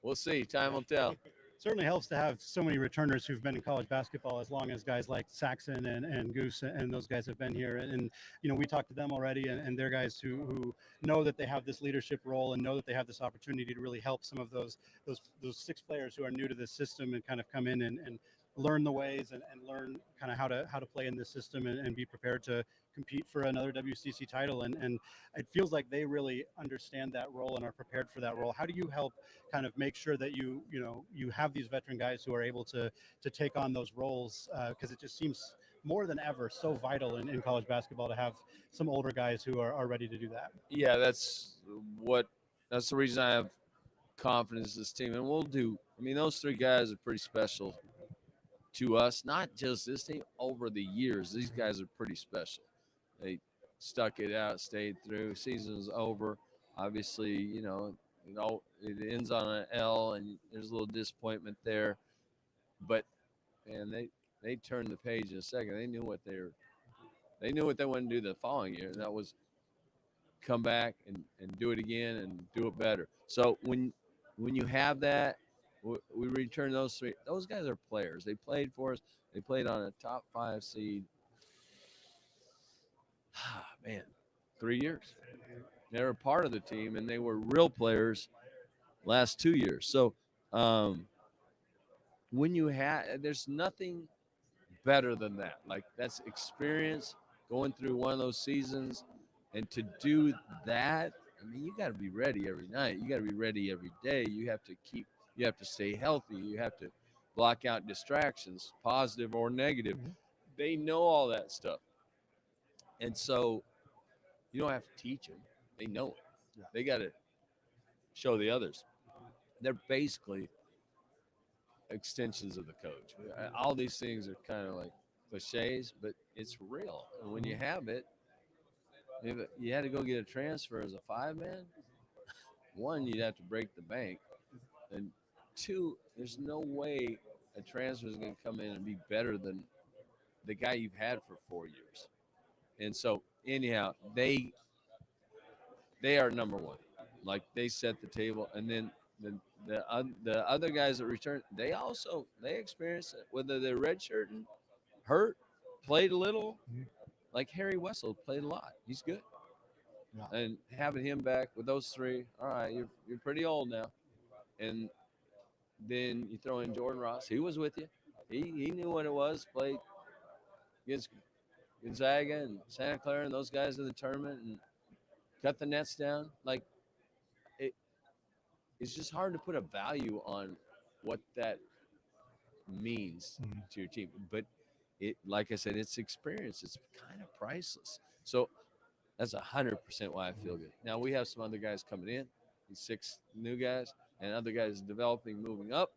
we'll see. Time will tell. Certainly helps to have so many returners who've been in college basketball as long as guys like Saxen and Goose and those guys have been here. And we talked to them already, and they're guys who know that they have this leadership role and know that they have this opportunity to really help some of those 6 players who are new to this system and kind of come in and learn the ways and learn kind of how to play in this system and be prepared to compete for another WCC title. And it feels like they really understand that role and are prepared for that role. How do you help kind of make sure that you have these veteran guys who are able to take on those roles? Because it just seems more than ever so vital in college basketball to have some older guys who are ready to do that. Yeah, that's the reason I have confidence in this team, and we'll do. I mean, those 3 guys are pretty special to us, not just this team. Over the years, these guys are pretty special. They stuck it out, stayed through. Season's over. Obviously, it ends on an L, and there's a little disappointment there. But man, they turned the page in a second. They knew what they wanted to do the following year, and that was come back and do it again and do it better. So when you have that, we return those 3. Those guys are players. They played for us. They played on a top 5 seed. Man, 3 years. They were part of the team, and they were real players last 2 years. So there's nothing better than that. Like, that's experience going through one of those seasons, and to do that, I mean, you got to be ready every night. You got to be ready every day. You have to stay healthy. You have to block out distractions, positive or negative. They know all that stuff. And so you don't have to teach them. They know it. Yeah. They got to show the others. They're basically extensions of the coach. All these things are kind of like cliches, but it's real. And when you have it, if you had to go get a transfer as a 5-man, 1, you'd have to break the bank. And 2, there's no way a transfer is going to come in and be better than the guy you've had for 4 years. And so, anyhow, they are number 1. Like, they set the table. And then the other guys that return, they experience it, whether they're redshirting, hurt, played a little. Like Harry Wessel played a lot. He's good. Yeah. And having him back with those three, all right, you're pretty old now. And then you throw in Jordan Ross. He was with you. He knew what it was. Played against Gonzaga and Santa Clara and those guys in the tournament and cut the nets down. Like it's just hard to put a value on what that means to your team. But it, like I said, it's experience. It's kind of priceless. So that's 100% why I feel good. Now we have some other guys coming in, these 6 new guys, and other guys developing, moving up.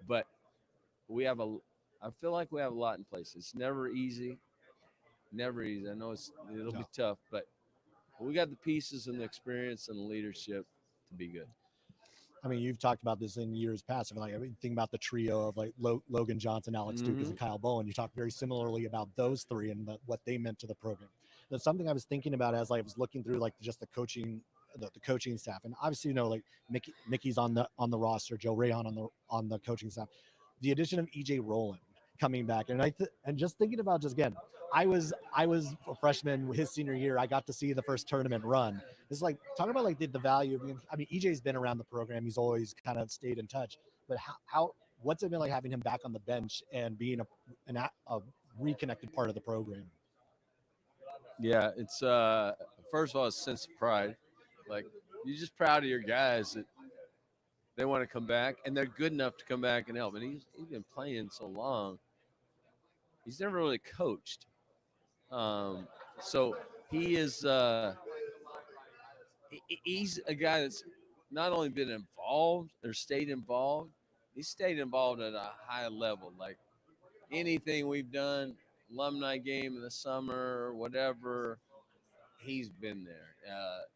But I feel like we have a lot in place. It's never easy. Never easy. I know it'll be tough, but we got the pieces and the experience and the leadership to be good. I mean, you've talked about this in years past. I mean, think about the trio of like Logan Johnson, Alex Dukas, and Kyle Bowen. You talk very similarly about those three and what they meant to the program. That's something I was thinking about as I was looking through like just the coaching staff, and obviously like Mickey's on the roster, Joe Rayon on the coaching staff. The addition of EJ Rowland coming back, and and just thinking about just again, I was a freshman his senior year. I got to see the first tournament run. It's like talking about like the value of being, I mean, EJ's been around the program. He's always kind of stayed in touch, but what's it been like having him back on the bench and being a reconnected part of the program? Yeah, it's first of all, it's a sense of pride. Like you're just proud of your guys that they want to come back and they're good enough to come back and help. And he's been playing so long. He's never really coached. So he is he's a guy that's not only been involved or stayed involved, he's stayed involved at a high level. Like anything we've done, alumni game in the summer, whatever, he's been there.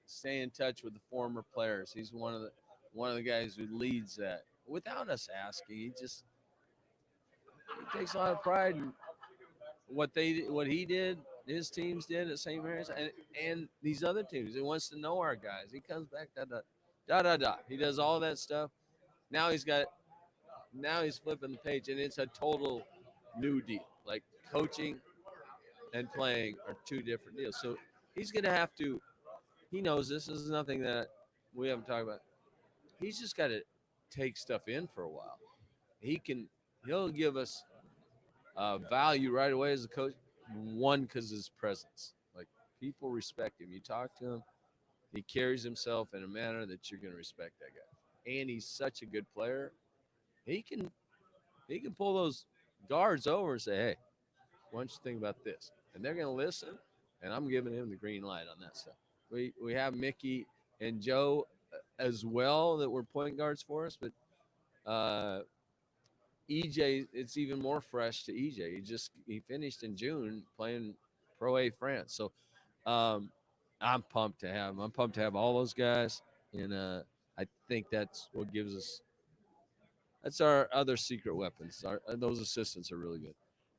Stay in touch with the former players. He's one of the guys who leads that without us asking. He takes a lot of pride in what he did, his teams did at St. Mary's, and these other teams. He wants to know our guys. He comes back, da. He does all that stuff. Now he's flipping the page, and it's a total new deal. Like coaching and playing are 2 different deals. So he's going to have to. He knows this is nothing that we haven't talked about. He's just got to take stuff in for a while. He'll give us value right away as a coach. One, because of his presence. Like people respect him. You talk to him, he carries himself in a manner that you're going to respect that guy. And he's such a good player. He can pull those guards over and say, "Hey, why don't you think about this?" And they're going to listen. And I'm giving him the green light on that stuff. We have Mickey and Joe as well that were point guards for us, but EJ, it's even more fresh to EJ. He finished in June playing Pro A France. So I'm pumped to have him. I'm pumped to have all those guys, and I think that's what gives us. That's our other secret weapons. Those assistants are really good.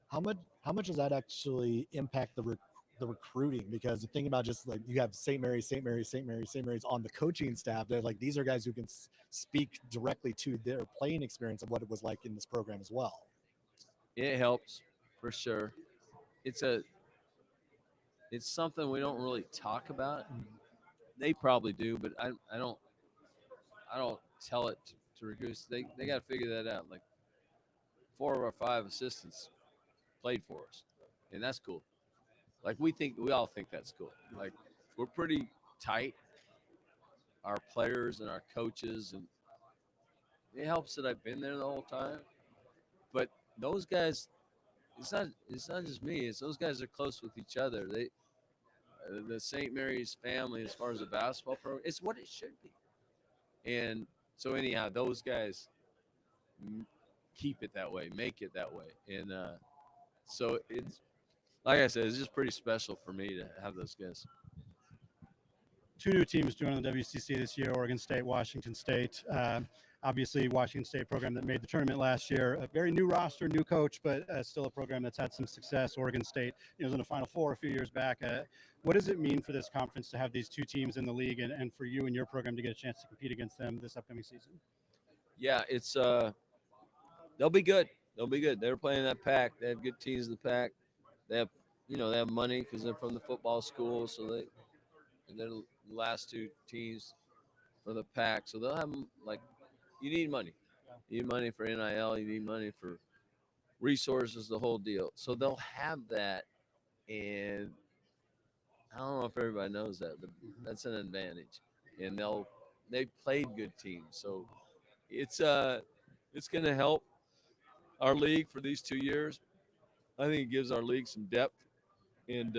How much does that actually impact the recruiting? Because thinking about just like you have St. Mary's on the coaching staff, they're like these are guys who can speak directly to their playing experience of what it was like in this program as well. It helps for sure. It's something we don't really talk about. They probably do, but I don't tell it to recruits. They got to figure that out. Like 4 of our 5 assistants played for us, and that's cool. Like we all think that's cool. Like we're pretty tight, our players and our coaches, and it helps that I've been there the whole time. But those guys, it's not just me. It's those guys are close with each other. The St. Mary's family, as far as the basketball program, it's what it should be. And so anyhow, those guys keep it that way, make it that way, and so it's. Like I said, it's just pretty special for me to have those guys. 2 new teams joining the WCC this year: Oregon State, Washington State. obviously Washington State program that made the tournament last year, a very new roster, new coach, but still a program that's had some success. Oregon State, was in the Final Four a few years back. What does it mean for this conference to have these two teams in the league, and for you and your program to get a chance to compete against them this upcoming season? Yeah, it's they'll be good. They'll be good. They're playing that pack. They have good teams in the pack. They have they have money because they're from the football school, so they're the last two teams for the pack. So they'll have you need money. You need money for NIL. You need money for resources, the whole deal. So they'll have that, and I don't know if everybody knows that, but that's an advantage. And they played good teams, so it's going to help our league for these 2 years. I think it gives our league some depth, and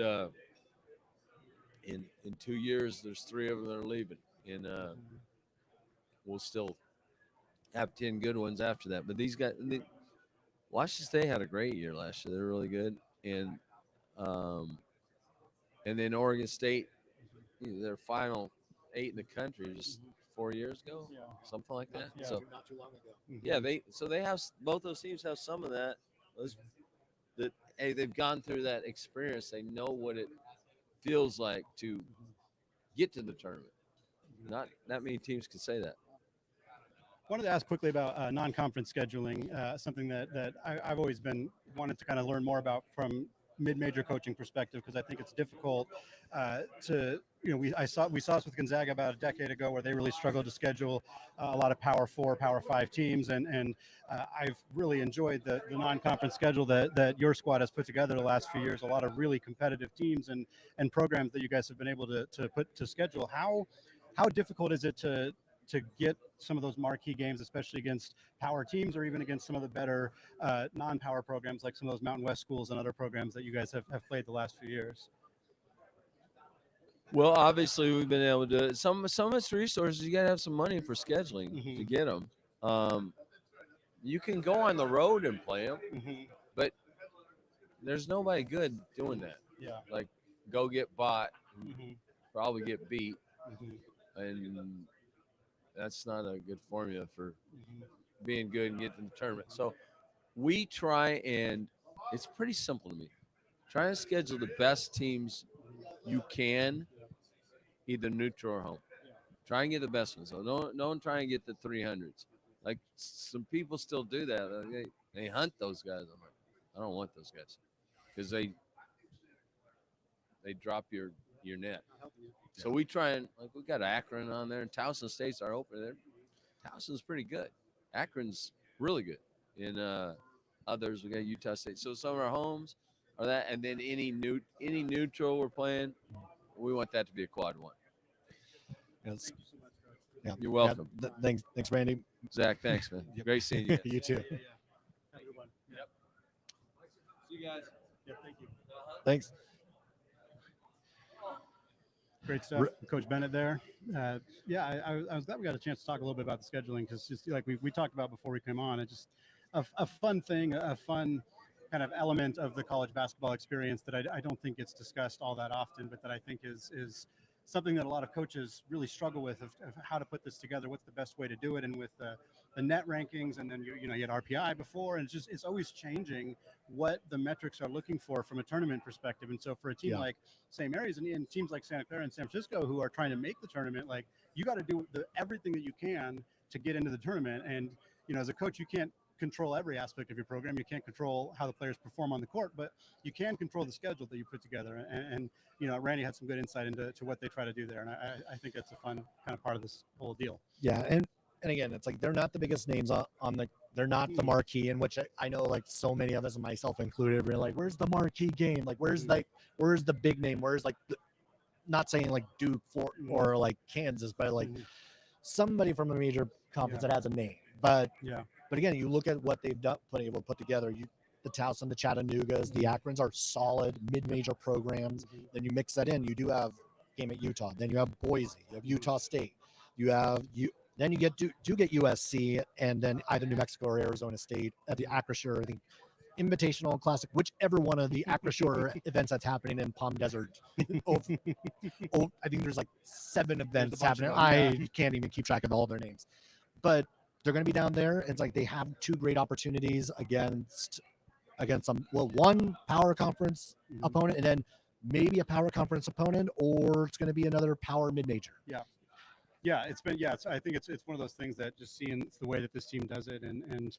in 2 years, there's 3 of them that are leaving, and we'll still have 10 good ones after that. But these guys, Washington State had a great year last year. They're really good, and then Oregon State, their final 8 in the country just 4 years ago, something like that. Yeah, So not too long ago. yeah, they have, both those teams have some of that. Hey, they've gone through that experience. They know what it feels like to get to the tournament. Not that many teams can say that. Wanted to ask quickly about non-conference scheduling, something that I've always been wanted to kind of learn more about from mid-major coaching perspective, because I think it's difficult to, we saw this with Gonzaga about a decade ago, where they really struggled to schedule a lot of Power 4, Power 5 teams, and I've really enjoyed the non-conference schedule that your squad has put together the last few years. A lot of really competitive teams and programs that you guys have been able to put to schedule. How difficult is it to get some of those marquee games, especially against power teams, or even against some of the better non-power programs, like some of those Mountain West schools and other programs that you guys have played the last few years? Well, obviously, we've been able to do it. Some of it's resources. You got to have some money for scheduling to get them. You can go on the road and play them, but there's nobody good doing that. Yeah. Like, go get bought, probably get beat, and that's not a good formula for being good and getting to the tournament. So we try, and it's pretty simple to me. Try and schedule the best teams you can, either neutral or home. Try and get the best ones. So don't try and get the 300s. Like, some people still do that. Like, they hunt those guys. I'm like, I don't want those guys, because they drop your net. So we try and, we got Akron on there, and Towson State's our opener. Towson's pretty good. Akron's really good. In others, we got Utah State. So some of our homes are that, and then any neutral we're playing, we want that to be a quad 1. Yes. Yeah. You're welcome. Yeah, thanks, Randy. Zach, thanks, man. Great seeing you. You too. Have a good one. Yep. See you guys. Yep, thank you. Thanks. Great stuff, Coach Bennett there. I was glad we got a chance to talk a little bit about the scheduling, because just like we talked about before we came on, it's just a fun thing, a fun kind of element of the college basketball experience that I don't think gets discussed all that often, but that I think is something that a lot of coaches really struggle with, of how to put this together, what's the best way to do it, and with the net rankings, and then you had RPI before, and it's always changing what the metrics are looking for from a tournament perspective. And so for a team like St. Mary's and teams like Santa Clara and San Francisco, who are trying to make the tournament, like, you got to do everything that you can to get into the tournament. And as a coach, you can't control every aspect of your program. You can't control how the players perform on the court, but you can control the schedule that you put together. And Randy had some good insight into what they try to do there, and I think that's a fun kind of part of this whole deal. Yeah, and again, it's like they're not the biggest names they're not the marquee, in which I know, like, so many of us, myself included, we're like, where's the marquee game? Like, where's the big name? Where's, like, not saying like Duke or like Kansas, but like somebody from a major conference that has a name. But again, you look at what they've been able to put together. The Towson, the Chattanoogas, the Akrons are solid mid-major programs. Then you mix that in. You do have game at Utah. Then you have Boise. You have Utah State. Then you get USC, and then either New Mexico or Arizona State at the Acrisure, I think, Invitational Classic, whichever one of the Acrisure events that's happening in Palm Desert. I think there's like 7 events happening. I can't even keep track of all their names. But they're going to be down there. It's like they have two great opportunities against one power conference opponent, and then maybe a power conference opponent, or it's going to be another power mid-major. Yeah, it's been I think it's one of those things that just seeing the way that this team does it, and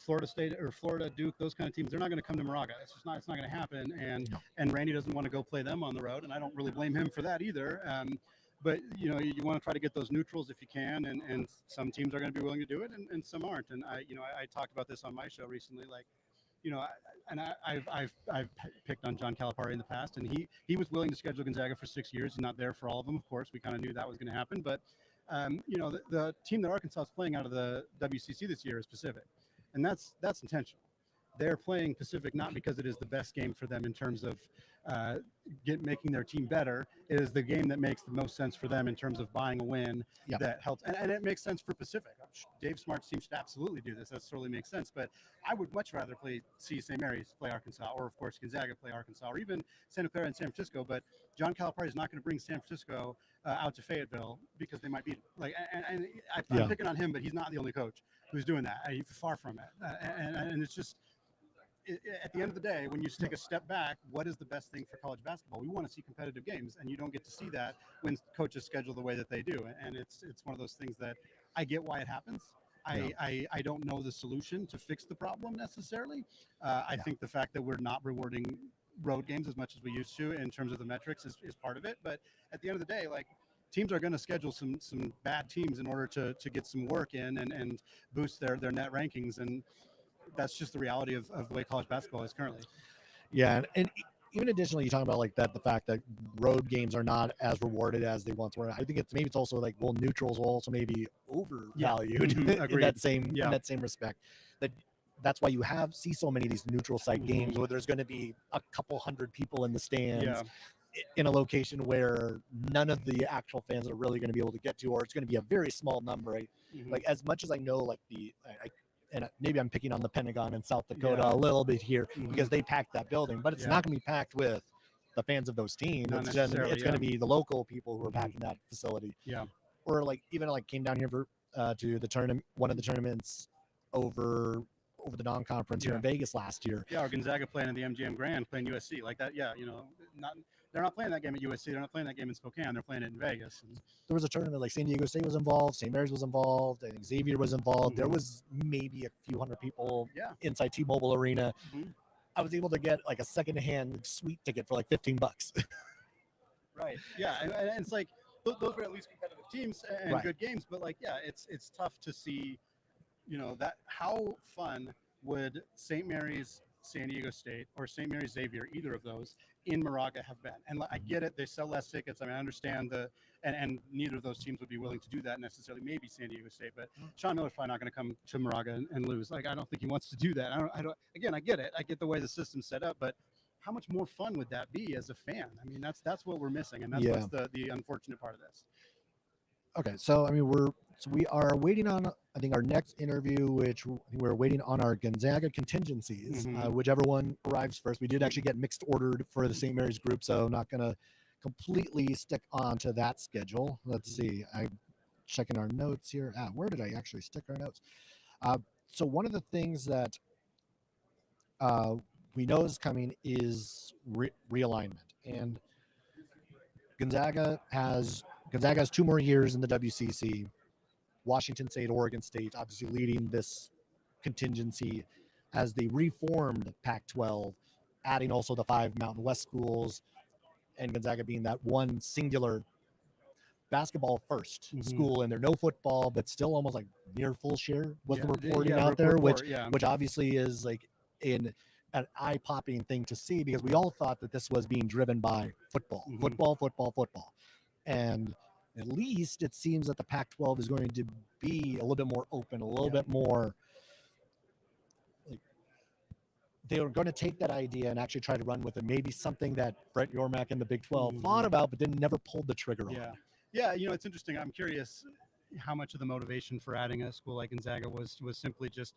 Florida State or Florida Duke, those kind of teams, they're not going to come to Moraga. It's not going to happen, and Randy doesn't want to go play them on the road, and I don't really blame him for that either. But you want to try to get those neutrals if you can, and some teams are going to be willing to do it, and some aren't. And I talked about this on my show recently, like. I've picked on John Calipari in the past, and he was willing to schedule Gonzaga for 6 years. He's not there for all of them, of course. We kind of knew that was going to happen, but the team that Arkansas is playing out of the WCC this year is Pacific, and that's intentional. They're playing Pacific not because it is the best game for them in terms of making their team better. It is the game that makes the most sense for them in terms of buying a win that helps. And it makes sense for Pacific. Dave Smart's team should absolutely do this. That totally makes sense. But I would much rather see St. Mary's play Arkansas, or, of course, Gonzaga play Arkansas, or even Santa Clara and San Francisco. But John Calipari is not going to bring San Francisco out to Fayetteville because they might beat it. I'm picking on him, but he's not the only coach who's doing that. He's far from it. And it's just – at the end of the day, when you take a step back, what is the best thing for college basketball? We want to see competitive games, and you don't get to see that when coaches schedule the way that they do. And it's one of those things that I get why it happens. I don't know the solution to fix the problem necessarily. I think the fact that we're not rewarding road games as much as we used to in terms of the metrics is part of it. But at the end of the day, like, teams are going to schedule some bad teams in order to get some work in and boost their net rankings. And that's just the reality of the way college basketball is currently. Yeah, and even additionally, you talk about like that, the fact that road games are not as rewarded as they once were. I think it's also like, well, neutrals will also maybe overvalued in that same respect. That's why you see so many of these neutral site games where there's going to be a couple hundred people in the stands in a location where none of the actual fans are really going to be able to get to, or it's going to be a very small number. Right? Like, as much as I know, like and maybe I'm picking on the Pentagon in South Dakota a little bit here because they packed that building, but it's not going to be packed with the fans of those teams. It's going to be the local people who are packing that facility. Yeah. Or like even like came down here for to the tournament, one of the tournaments over the non-conference here in Vegas last year. Yeah, or Gonzaga playing in the MGM Grand, playing USC like that. Yeah, they're not playing that game at USC. They're not playing that game in Spokane. They're playing it in Vegas. And there was a tournament like San Diego State was involved, St. Mary's was involved, I think Xavier was involved. There was maybe a few hundred people inside T-Mobile Arena. I was able to get like a secondhand suite ticket for like $15. Right. Yeah, and it's like those were at least competitive teams and good games. But like, it's tough to see, that how fun would St. Mary's San Diego State or St. Mary's Xavier, either of those, in Moraga have been. And I get it, they sell less tickets. I mean, I understand and neither of those teams would be willing to do that necessarily. Maybe San Diego State, but Sean Miller's probably not going to come to Moraga and lose. Like, I don't think he wants to do that. I don't. Again, I get it. I get the way the system's set up, but how much more fun would that be as a fan? I mean, that's what we're missing, and that's what's the unfortunate part of this. Okay, so I mean, we are waiting on, I think, our next interview, which we're waiting on our Gonzaga contingencies, whichever one arrives first. We did actually get mixed ordered for the St. Mary's group, so not going to completely stick on to that schedule. Let's see. I'm checking our notes here. Where did I actually stick our notes? So one of the things that we know is coming is realignment, and Gonzaga has 2 more years in the WCC. Washington State, Oregon State, obviously leading this contingency as they reformed Pac-12, adding also the 5 Mountain West schools, and Gonzaga being that one singular basketball first school in there. No football, but still almost like near full share was the reporting out there, which obviously is like an eye-popping thing to see, because we all thought that this was being driven by football. And at least it seems that the Pac-12 is going to be a little bit more open, a little bit more like, they were going to take that idea and actually try to run with it. Maybe something that Brett Yormark and the Big 12 thought about, but then never pulled the trigger on. Yeah, it's interesting. I'm curious how much of the motivation for adding a school like Gonzaga was simply just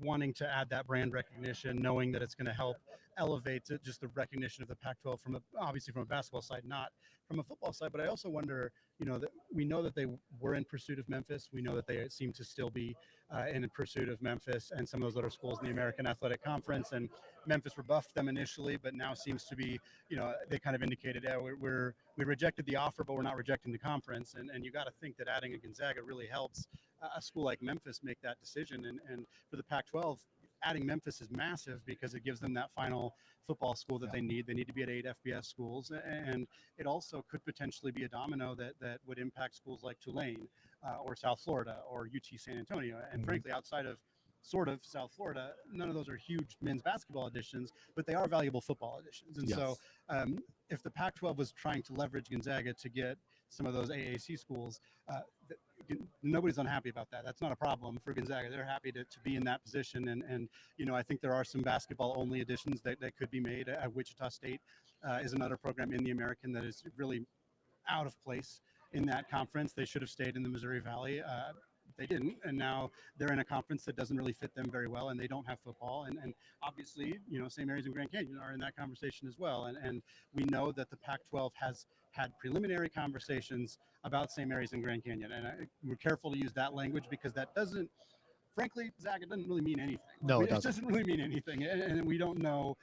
wanting to add that brand recognition, knowing that it's going to help elevate just the recognition of the Pac-12 obviously from a basketball side, not from a football side. But I also wonder, that we know that they were in pursuit of Memphis. We know that they seem to still be in pursuit of Memphis and some of those other schools in the American Athletic Conference. And Memphis rebuffed them initially, but now seems to be, they kind of indicated, yeah, we rejected the offer, but we're not rejecting the conference. And you got to think that adding a Gonzaga really helps a school like Memphis make that decision. And for the Pac-12, adding Memphis is massive because it gives them that final football school that they need. They need to be at 8 FBS schools, and it also could potentially be a domino that would impact schools like Tulane or South Florida or UT San Antonio. And frankly, outside of sort of South Florida, none of those are huge men's basketball additions, but they are valuable football additions. And so if the Pac-12 was trying to leverage Gonzaga to get some of those AAC schools, nobody's unhappy about that. That's not a problem for Gonzaga. They're happy to be in that position. And I think there are some basketball only additions that could be made. Wichita State is another program in the American that is really out of place in that conference. They should have stayed in the Missouri Valley. They didn't, and now they're in a conference that doesn't really fit them very well, and they don't have football. And obviously, St. Mary's and Grand Canyon are in that conversation as well. And we know that the Pac-12 has had preliminary conversations about St. Mary's and Grand Canyon. And we're careful to use that language because that doesn't, frankly, Zach, it doesn't really mean anything. No, it doesn't really mean anything. And we don't know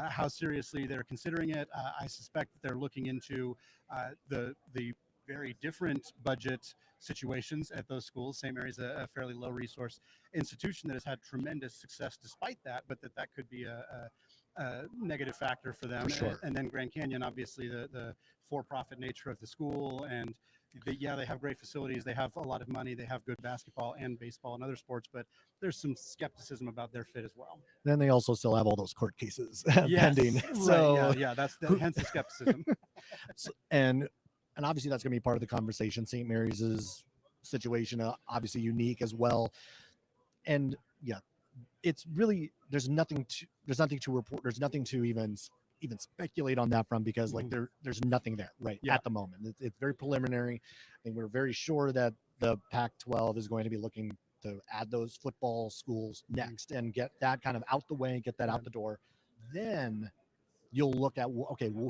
how seriously they're considering it. I suspect that they're looking into the very different budget situations at those schools. St. Mary's a fairly low resource institution that has had tremendous success despite that, but that could be a negative factor for them. For sure. And then Grand Canyon, obviously the for-profit nature of the school, and they have great facilities. They have a lot of money. They have good basketball and baseball and other sports, but there's some skepticism about their fit as well. Then they also still have all those court cases pending. Right, So that's hence the skepticism. and obviously that's going to be part of the conversation. St. Mary's situation, obviously unique as well. And it's really, there's nothing to report. There's nothing to even speculate on that from, because like there's nothing there at the moment. It's very preliminary. I think we're very sure that the Pac-12 is going to be looking to add those football schools next and get that kind of out the way, get that out the door. Then you'll look at, okay, well,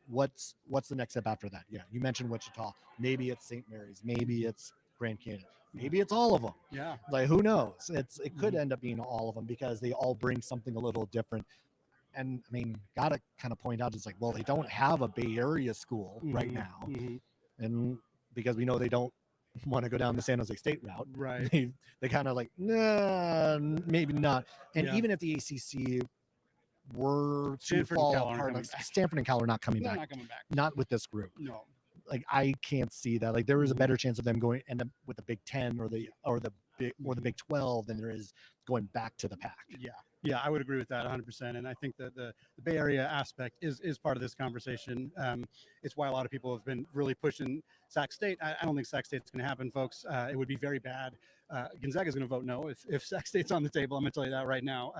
what's the next step after that? Yeah, you mentioned Wichita. Maybe it's St. Mary's. Maybe it's Grand Canyon. Maybe it's all of them. Yeah. Like, who knows? It could end up being all of them because they all bring something a little different. And I mean, gotta kind of point out, it's like, well, they don't have a Bay Area school right now. And because we know they don't want to go down the San Jose State route. Right. They kind of like, nah, maybe not. And even if the ACC were to fall apart, like Stanford and Cal are not coming back. Not coming back. Not with this group. No. Like, I can't see that. Like, there is a better chance of them end up with the Big 10 or the Big 12 than there is going back to the Pac. Yeah, I would agree with that 100%. And I think that the Bay Area aspect is part of this conversation. It's why a lot of people have been really pushing Sac State. I don't think Sac State's going to happen, folks. It would be very bad. Gonzaga's going to vote no if Sac State's on the table. I'm going to tell you that right now.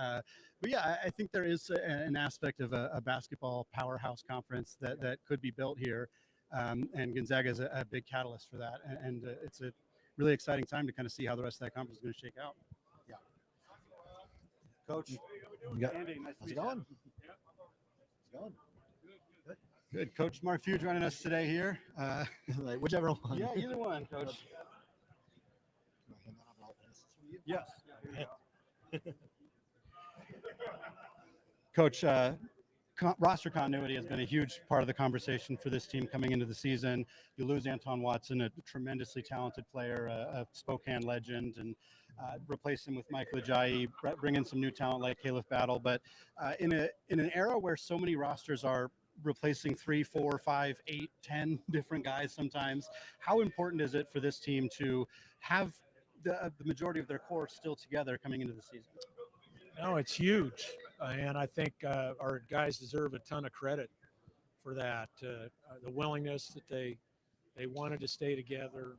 But yeah, I think there is an aspect of a basketball powerhouse conference that could be built here. And Gonzaga is a big catalyst for that. And it's a really exciting time to kind of see how the rest of that conference is going to shake out. Yeah. Coach, Andy, nice to meet you. How's it going? Good. Coach Mark Few joining us today here. Like, whichever one. Yeah, either one, Coach. Yes. Coach, roster continuity has been a huge part of the conversation for this team coming into the season. You lose Anton Watson, a tremendously talented player, a Spokane legend, and replace him with Michael Ajayi, bring in some new talent like Caleb Battle. But in an era where so many rosters are replacing 3, 4, 5, 8, 10 different guys sometimes, how important is it for this team to have the majority of their core still together coming into the season? No, it's huge. And I think our guys deserve a ton of credit for that. The willingness that they wanted to stay together.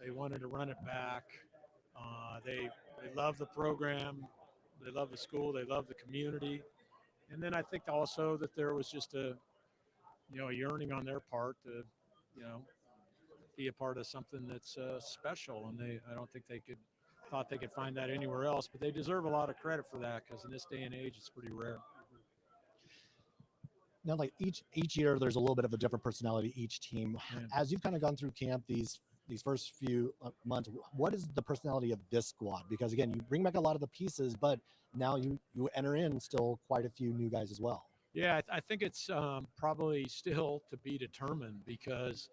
They wanted to run it back. They love the program. They love the school. They love the community. And then I think also that there was just a yearning on their part to, be a part of something that's special. And I don't think they thought they could find that anywhere else, but they deserve a lot of credit for that because in this day and age, it's pretty rare. Now, like each year, there's a little bit of a different personality each team. Yeah. As you've kind of gone through camp these first few months, what is the personality of this squad? Because again, you bring back a lot of the pieces, but now you enter in still quite a few new guys as well. Yeah, I think it's probably still to be determined because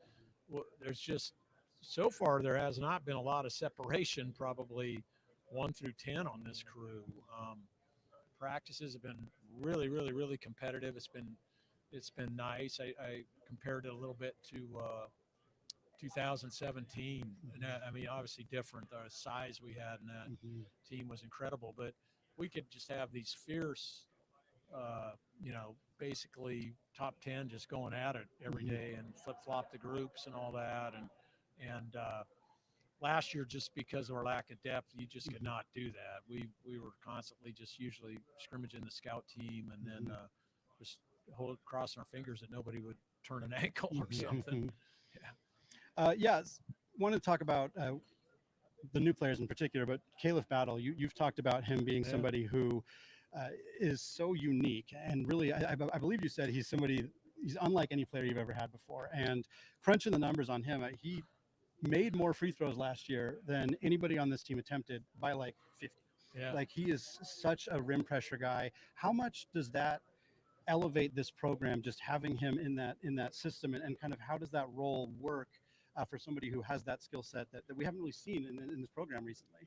there's just so far there has not been a lot of separation, probably 1 through 10 on this crew. Practices have been really, really, really competitive. It's been nice. I compared it a little bit to 2017. And I mean, obviously different. The size we had in that team was incredible, but we could just have these fierce, basically top 10 just going at it every day and flip-flop the groups and all that. And last year, just because of our lack of depth, you just could not do that. We were constantly just usually scrimmaging the scout team and then just crossing our fingers that nobody would turn an ankle or something. Want to talk about the new players in particular, but Caleb Battle, you've talked about him being somebody who is so unique, and really, I believe you said he's unlike any player you've ever had before. And crunching the numbers on him, he made more free throws last year than anybody on this team attempted by like 50. Yeah. Like, he is such a rim pressure guy. How much does that elevate this program, just having him in that system, and kind of how does that role work for somebody who has that skill set that we haven't really seen in this program recently?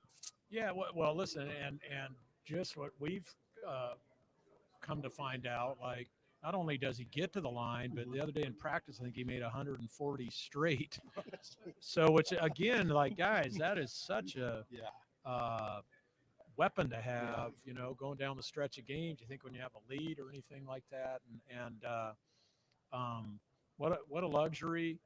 Yeah, well, listen, and just what we've come to find out, like, not only does he get to the line, but the other day in practice, I think he made 140 straight. So, which again, like, guys, that is such a weapon to have, going down the stretch of games. You think when you have a lead or anything like that, and what a luxury.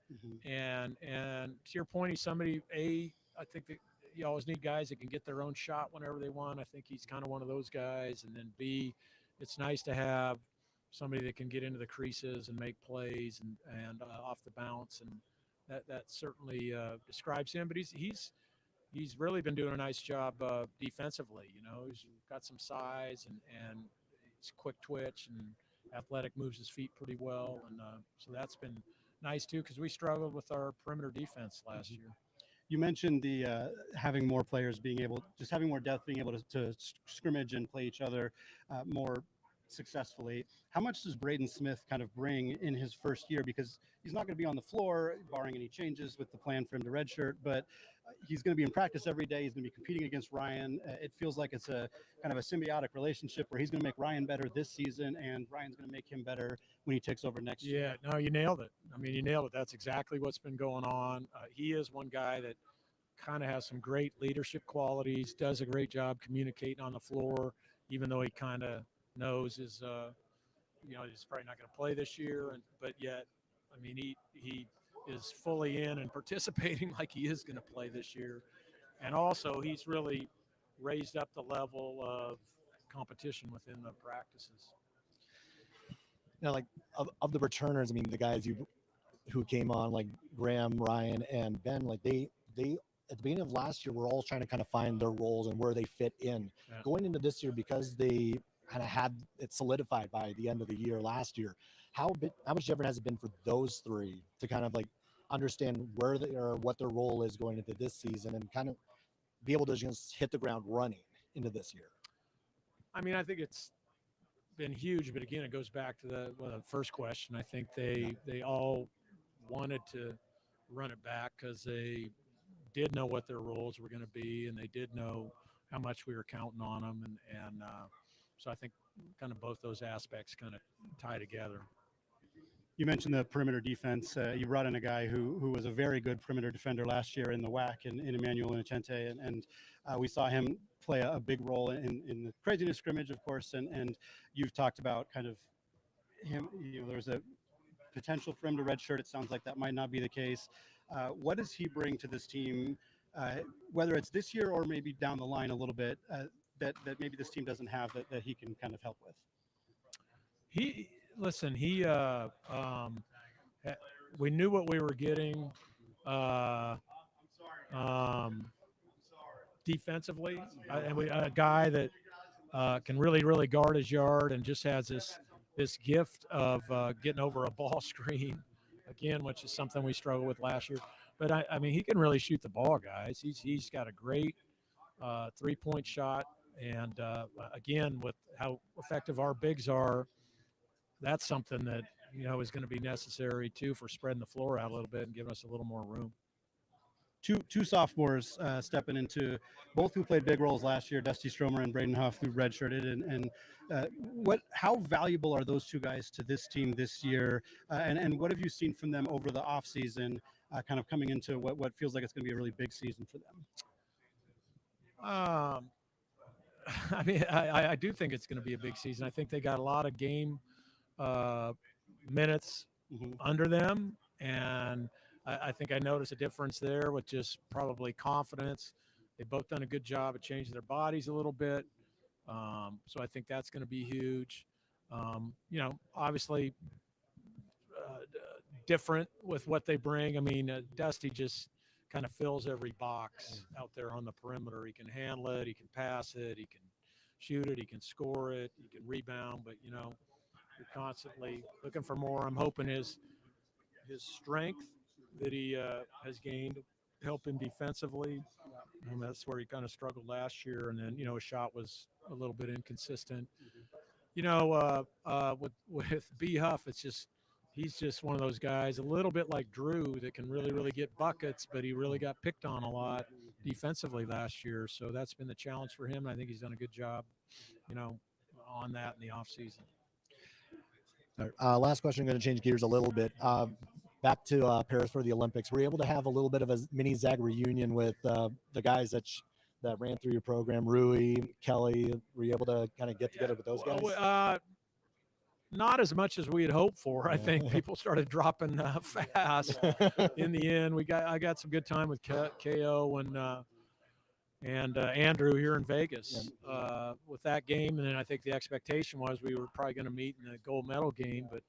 And to your point, he's somebody, I think that you always need guys that can get their own shot whenever they want. I think he's kind of one of those guys. And then B, it's nice to have somebody that can get into the creases and make plays and off the bounce, and that certainly describes him. But he's really been doing a nice job defensively. He's got some size and he's quick twitch and athletic, moves his feet pretty well, and so that's been nice too, because we struggled with our perimeter defense last year. You mentioned the having more players having more depth, being able to scrimmage and play each other more successfully. How much does Braden Smith kind of bring in his first year? Because he's not going to be on the floor, barring any changes with the plan for him to redshirt, but he's going to be in practice every day. He's going to be competing against Ryan. It feels like it's a kind of a symbiotic relationship where he's going to make Ryan better this season, and Ryan's going to make him better when he takes over next year. Yeah, no, you nailed it. I mean, you nailed it. That's exactly what's been going on. He is one guy that kind of has some great leadership qualities, does a great job communicating on the floor, even though he kind of knows he's probably not going to play this year. But yet, I mean, he is fully in and participating like he is going to play this year. And also, he's really raised up the level of competition within the practices. Like of the returners, I mean, the guys who came on, like Graham, Ryan, and Ben, like they at the beginning of last year, we're all trying to kind of find their roles and where they fit in. Yeah. Going into this year, because they kind of had it solidified by the end of the year last year, how much different has it been for those three to kind of like understand where they are, what their role is going into this season, and kind of be able to just hit the ground running into this year? I mean, I think it's been huge, but again, it goes back to the first question. I think they all wanted to run it back because they did know what their roles were going to be, and they did know how much we were counting on them, and so I think kind of both those aspects kind of tie together. You mentioned the perimeter defense. You brought in a guy who was a very good perimeter defender last year in the WAC in Emmanuel Inocente, and we saw him play a big role in the craziness scrimmage, of course, and you've talked about kind of him, there's a potential for him to redshirt. It sounds like that might not be the case. What does he bring to this team, whether it's this year or maybe down the line a little bit, that maybe this team doesn't have that he can kind of help with? We knew what we were getting defensively, and a guy that can really, really guard his yard and just has this this gift of getting over a ball screen again, which is something we struggled with last year. But I mean, he can really shoot the ball, guys. He's got a great 3-point shot, and again, with how effective our bigs are, that's something that is going to be necessary too for spreading the floor out a little bit and giving us a little more room. Two sophomores stepping into, both who played big roles last year, Dusty Stromer and Braden Huff, who redshirted. And how valuable are those two guys to this team this year? And what have you seen from them over the offseason, kind of coming into what feels like it's going to be a really big season for them? I mean, I do think it's going to be a big season. I think they got a lot of game minutes under them, and I think I noticed a difference there with just probably confidence. They've both done a good job of changing their bodies a little bit. So I think that's going to be huge. Obviously different with what they bring. I mean, Dusty just kind of fills every box out there on the perimeter. He can handle it. He can pass it. He can shoot it. He can score it. He can rebound. But, you're constantly looking for more. I'm hoping his strength that he has gained help him defensively. And that's where he kind of struggled last year. And then, his shot was a little bit inconsistent. With B Huff, he's just one of those guys, a little bit like Drew, that can really, really get buckets, but he really got picked on a lot defensively last year. So that's been the challenge for him. I think he's done a good job, on that in the offseason. Last question, I'm going to change gears a little bit. Back to Paris for the Olympics. Were you able to have a little bit of a mini Zag reunion with the guys that ran through your program, Rui, Kelly? Were you able to kind of get together with those guys? Not as much as we had hoped for. I think people started dropping fast. In the end, I got some good time with KO and Andrew here in Vegas with that game. And then I think the expectation was we were probably going to meet in the gold medal game, but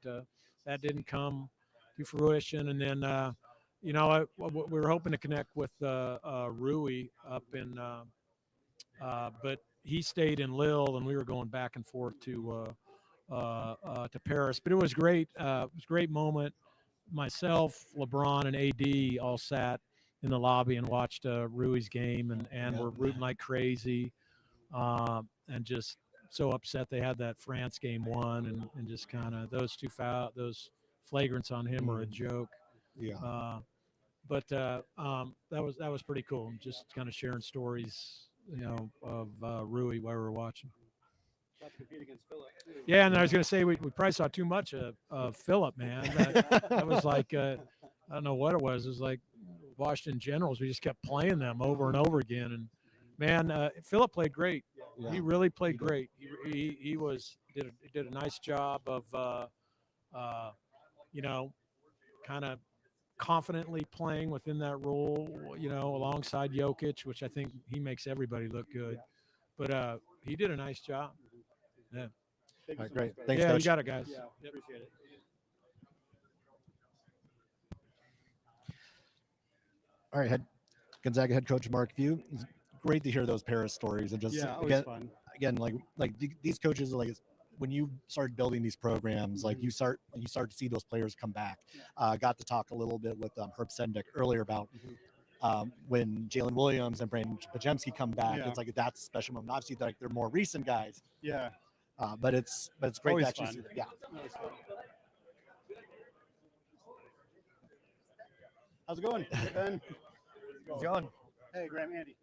that didn't come to fruition. And then, we were hoping to connect with Rui up in, but he stayed in Lille, and we were going back and forth to Paris. But it was great. It was a great moment. Myself, LeBron, and AD all sat in the lobby and watched Rui's game, and were rooting like crazy, and just so upset they had that France game won, and just kind of those those flagrants on him were a joke. But that was pretty cool. Just kind of sharing stories, of Rui while we were watching. Yeah, and I was going to say we probably saw too much of Phillip, man. That was like I don't know what it was. It was like Washington Generals. We just kept playing them over and over again. And man, Phillip played great. Yeah. He really played great. He did a nice job of kind of confidently playing within that role. Alongside Jokic, which I think he makes everybody look good. But he did a nice job. Yeah. All right, great. Thanks, Coach. You got it, guys. Yeah, appreciate it. All right, Gonzaga head coach Mark Few. It's great to hear those Paris stories, and just again, like these coaches, like when you start building these programs, like you start to see those players come back. Got to talk a little bit with Herb Sendick earlier about when Jalen Williams and Brandon Pajemski come back. It's like that's a special moment. Obviously, they're more recent guys. Yeah. But it's great always to actually fun. see them. Yeah. How's it going? Hey, Ben. How's it going? Hey, Graham, Andy.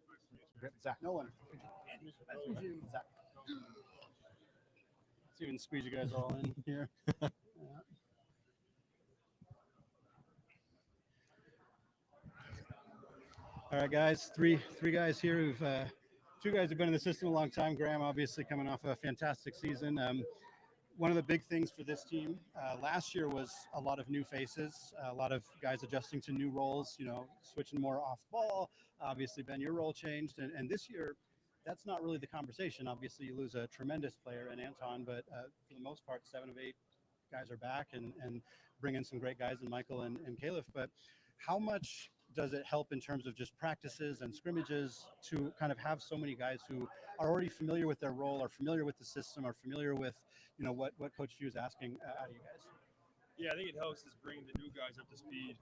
Zach. Nolan. Zach. Let's even squeeze you guys all in here. All right, guys. Three guys here who've two guys have been in the system a long time. Graham, obviously, coming off a fantastic season. One of the big things for this team last year was a lot of new faces, a lot of guys adjusting to new roles, switching more off ball. Obviously, Ben, your role changed. And this year, that's not really the conversation. Obviously, you lose a tremendous player in Anton, but for the most part, 7 of 8 guys are back and bring in some great guys in Michael and Caliph. But how much does it help in terms of just practices and scrimmages to kind of have so many guys who are already familiar with their role, are familiar with the system, are familiar with, what Coach Stu is asking out of you guys? Yeah, I think it helps is bringing the new guys up to speed.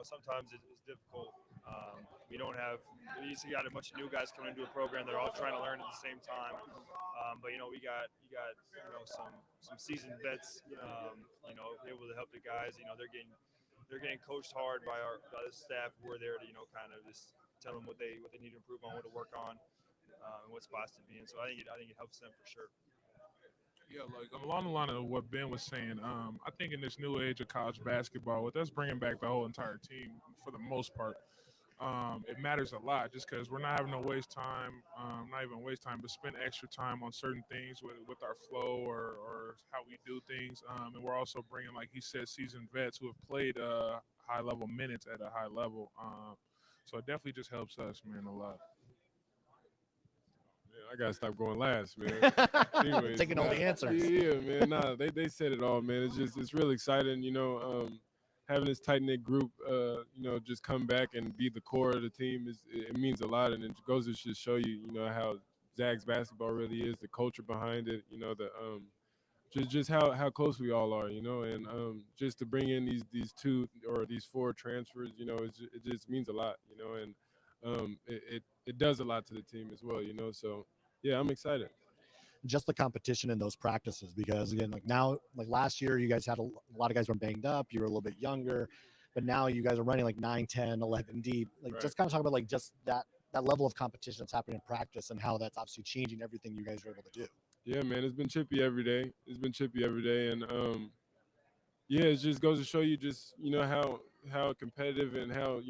Sometimes it's difficult. We just got a bunch of new guys coming into a program. They're all trying to learn at the same time. But we got some seasoned vets. Able to help the guys. They're getting coached hard by the staff. We're there to kind of just tell them what they need to improve on, what to work on, and what spots to be in. So I think it helps them for sure. Yeah, like along the line of what Ben was saying, I think in this new age of college basketball, with us bringing back the whole entire team for the most part, it matters a lot just because we're not having to waste time, not even waste time, but spend extra time on certain things with our flow or how we do things. And we're also bringing, like he said, seasoned vets who have played high-level minutes at a high level. So it definitely just helps us, man, a lot. I gotta stop going last, man. Anyways, taking all the answers. Yeah, man. Nah, they said it all, man. It's really exciting, having this tight knit group, just come back and be the core of the team it means a lot, and it goes to just show you, how Zags basketball really is, the culture behind it, just how close we all are, and just to bring in these 2 or these 4 transfers, it just means a lot, and it does a lot to the team as well, so yeah, I'm excited. Just the competition in those practices, because again, like last year, you guys had a lot of guys were banged up. You were a little bit younger, but now you guys are running like 9, 10, 11 deep. Like Right. Just kind of talk about like just that level of competition that's happening in practice and how that's obviously changing everything you guys are able to do. Yeah, man, it's been chippy every day. And yeah, it just goes to show you just how competitive and how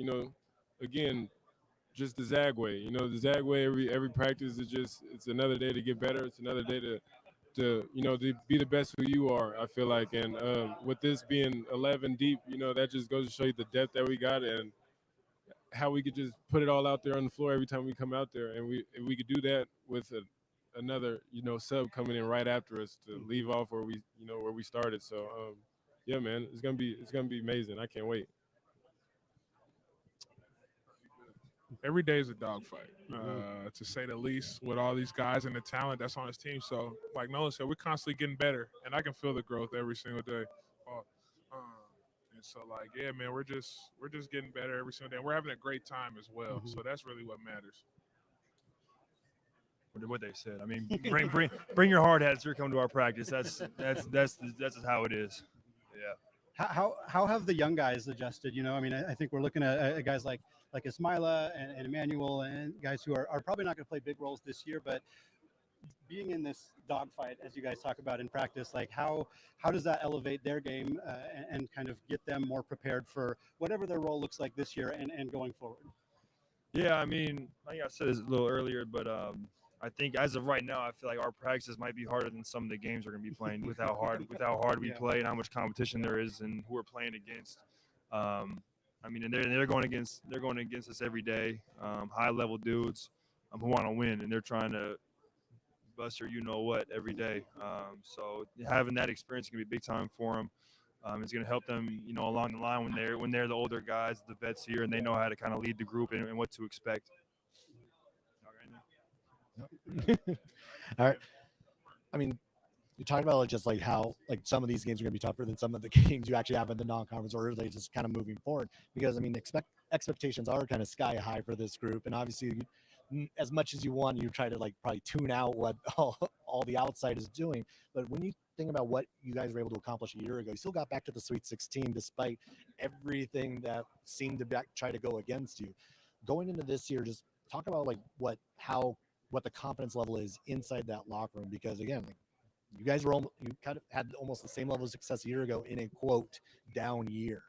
again, just the Zag way. The Zag way. Every practice is it's another day to get better. It's another day to be the best who you are. I feel like, and with this being 11 deep, that just goes to show you the depth that we got and how we could just put it all out there on the floor every time we come out there. And if we could do that with another sub coming in right after us to leave off where we started. So yeah, man, it's gonna be amazing. I can't wait. Every day is a dogfight, to say the least, with all these guys and the talent that's on his team. So, like Nolan said, we're constantly getting better, and I can feel the growth every single day. And so, like, yeah, man, we're just getting better every single day. And we're having a great time as well. So that's really what matters. What they said. I mean, bring your hard hats here. Come to our practice. That's how it is. Yeah. How have the young guys adjusted? I think we're looking at guys like Ismaila and Emmanuel and guys who are probably not going to play big roles this year, but being in this dogfight, as you guys talk about in practice, like how does that elevate their game and kind of get them more prepared for whatever their role looks like this year and going forward? Yeah, I think I said this a little earlier, but I think as of right now, I feel like our practices might be harder than some of the games we're going to be playing with how hard we play and how much competition there is and who we're playing against. And they're going against us every day, high level dudes who want to win, and they're trying to bust what every day. So having that experience is going to be big time for them. It's going to help them, along the line when they're the older guys, the vets here, and they know how to kind of lead the group and what to expect. All right. You talked about just like how like some of these games are going to be tougher than some of the games you actually have in the non-conference, or are they just kind of moving forward? Because expectations are kind of sky high for this group, and obviously, as much as you want, you try to like probably tune out what all the outside is doing. But when you think about what you guys were able to accomplish a year ago, you still got back to the Sweet 16 despite everything that seemed to try to go against you. Going into this year, just talk about like what the confidence level is inside that locker room, because again, like, you guys you kind of had almost the same level of success a year ago in a quote down year.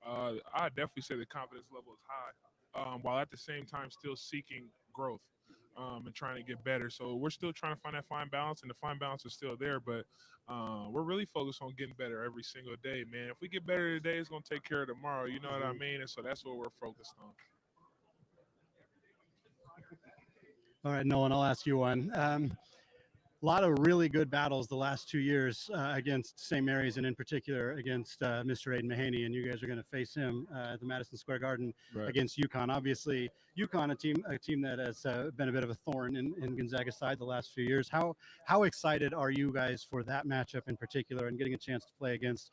I definitely say the confidence level is high, while at the same time still seeking growth and trying to get better. So we're still trying to find that fine balance, and the fine balance is still there. But we're really focused on getting better every single day, man. If we get better today, it's going to take care of tomorrow. You know what I mean? And so that's what we're focused on. All right, Nolan, I'll ask you one. lot of really good battles the last 2 years against St. Mary's, and in particular against Mr. Aiden Mahaney. And you guys are going to face him at the Madison Square Garden against UConn. Obviously, UConn, a team that has been a bit of a thorn in Gonzaga's side the last few years. How excited are you guys for that matchup in particular, and getting a chance to play against,